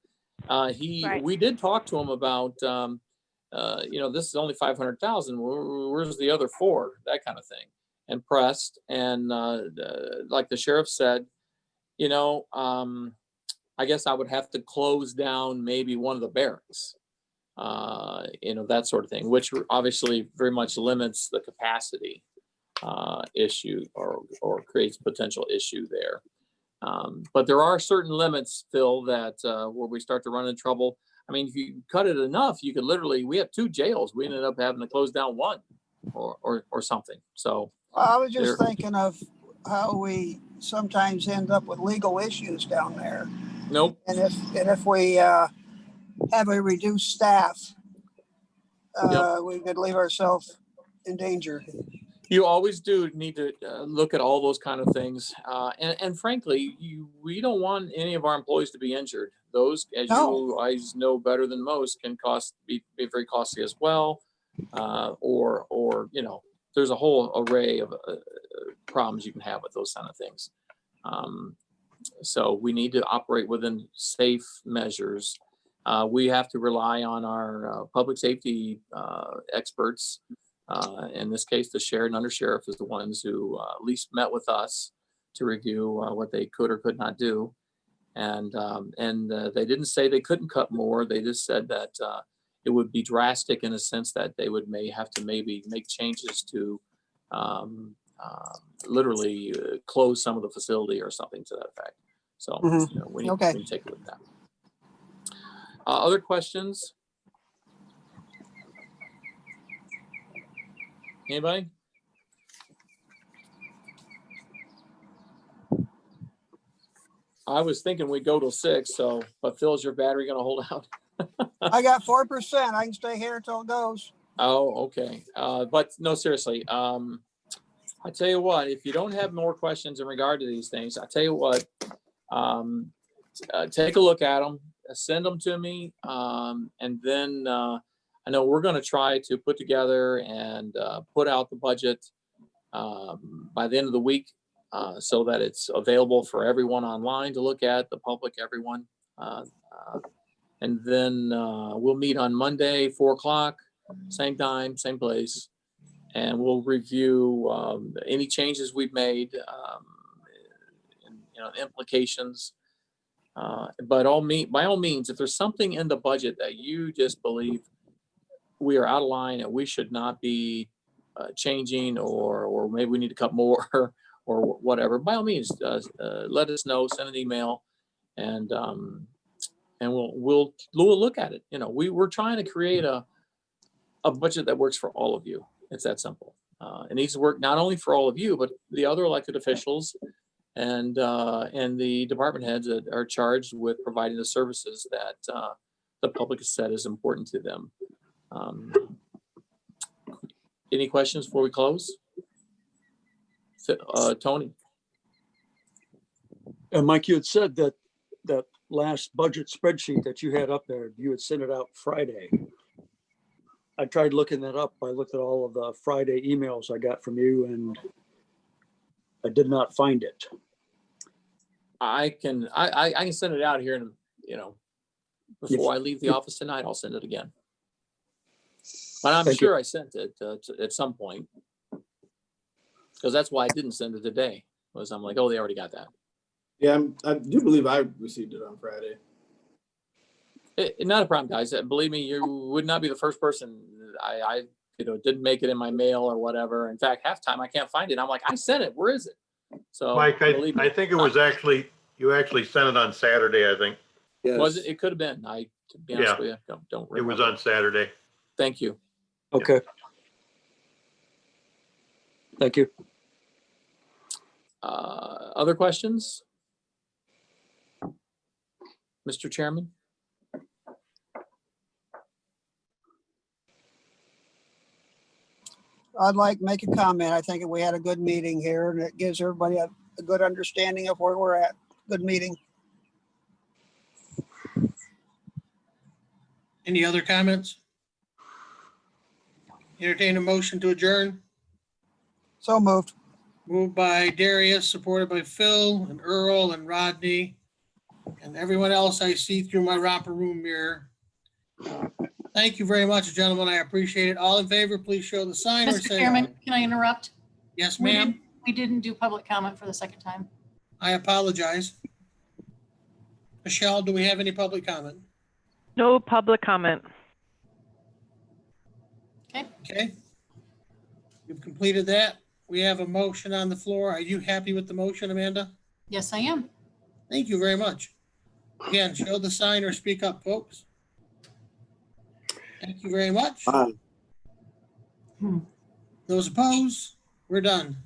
Right. We did talk to him about, this is only 500,000. Where's the other 4? That kind of thing. And pressed. And like the sheriff said, I guess I would have to close down maybe one of the barracks, that sort of thing, which obviously very much limits the capacity issue or creates potential issue there. But there are certain limits, Phil, that where we start to run into trouble. I mean, if you cut it enough, you could literally, we have 2 jails. We ended up having to close down 1 or something. So I was just thinking of how we sometimes end up with legal issues down there. Nope. And if we have a reduced staff, we could leave ourselves in danger. You always do need to look at all those kind of things. And frankly, we don't want any of our employees to be injured. Those, as you guys know better than most, can be very costly as well. Or there's a whole array of problems you can have with those kind of things. So we need to operate within safe measures. We have to rely on our public safety experts. In this case, the sheriff and undersheriff is the ones who at least met with us to review what they could or could not do. And they didn't say they couldn't cut more. They just said that it would be drastic in a sense that they may have to maybe make changes to literally close some of the facility or something to that effect. So we need to take a look at that. Other questions? Anybody? I was thinking we'd go till 6. So, but Phil, is your battery going to hold out? I got 4%. I can stay here until it goes. Oh, okay. But no, seriously. I tell you what, if you don't have more questions in regard to these things, I tell you what, take a look at them, send them to me. And then I know we're going to try to put together and put out the budget by the end of the week so that it's available for everyone online to look at, the public, everyone. And then we'll meet on Monday, 4:00, same time, same place. And we'll review any changes we've made, and, implications. But by all means, if there's something in the budget that you just believe we are out of line and we should not be changing, or maybe we need to cut more or whatever, by all means, let us know, send an email, and we'll look at it. We're trying to create a budget that works for all of you. It's that simple. It needs to work not only for all of you, but the other elected officials and the department heads that are charged with providing the services that the public has said is important to them. Any questions before we close? Tony? And Mike, you had said that last budget spreadsheet that you had up there, you had sent it out Friday. I tried looking that up. I looked at all of the Friday emails I got from you and I did not find it. I can send it out here and, before I leave the office tonight, I'll send it again. But I'm sure I sent it at some point. Because that's why I didn't send it today, was I'm like, oh, they already got that. Yeah, I do believe I received it on Friday. Not a problem, guys. Believe me, you would not be the first person. I didn't make it in my mail or whatever. In fact, half time I can't find it. I'm like, I sent it. Where is it? So Mike, believe me. I think it was you actually sent it on Saturday, I think. Was it? It could have been. To be honest with you, don't It was remember. on Saturday. Thank you. Okay. Thank you. Other questions? Mr. Chairman? I'd like to make a comment. I think we had a good meeting here and it gives everybody a good understanding of where we're at. Good meeting. Any other comments? Entertain a motion to adjourn. So moved. Moved by Darius, supported by Phil and Earl and Rodney and everyone else I see through my romper room mirror. Thank you very much, gentlemen. I appreciate it. All in favor, please show the sign or Mr. say Chairman, aye. can I interrupt? Yes, We ma'am. didn't do public comment for the second time. I apologize. Michelle, do we have any public comment? No public comment. Okay. You've completed that. We have a motion on the floor. Are you happy with the motion, Amanda? Yes, I am. Thank you very much. Again, show the sign or speak up, folks. Thank you very much. Aye. Those opposed, we're done.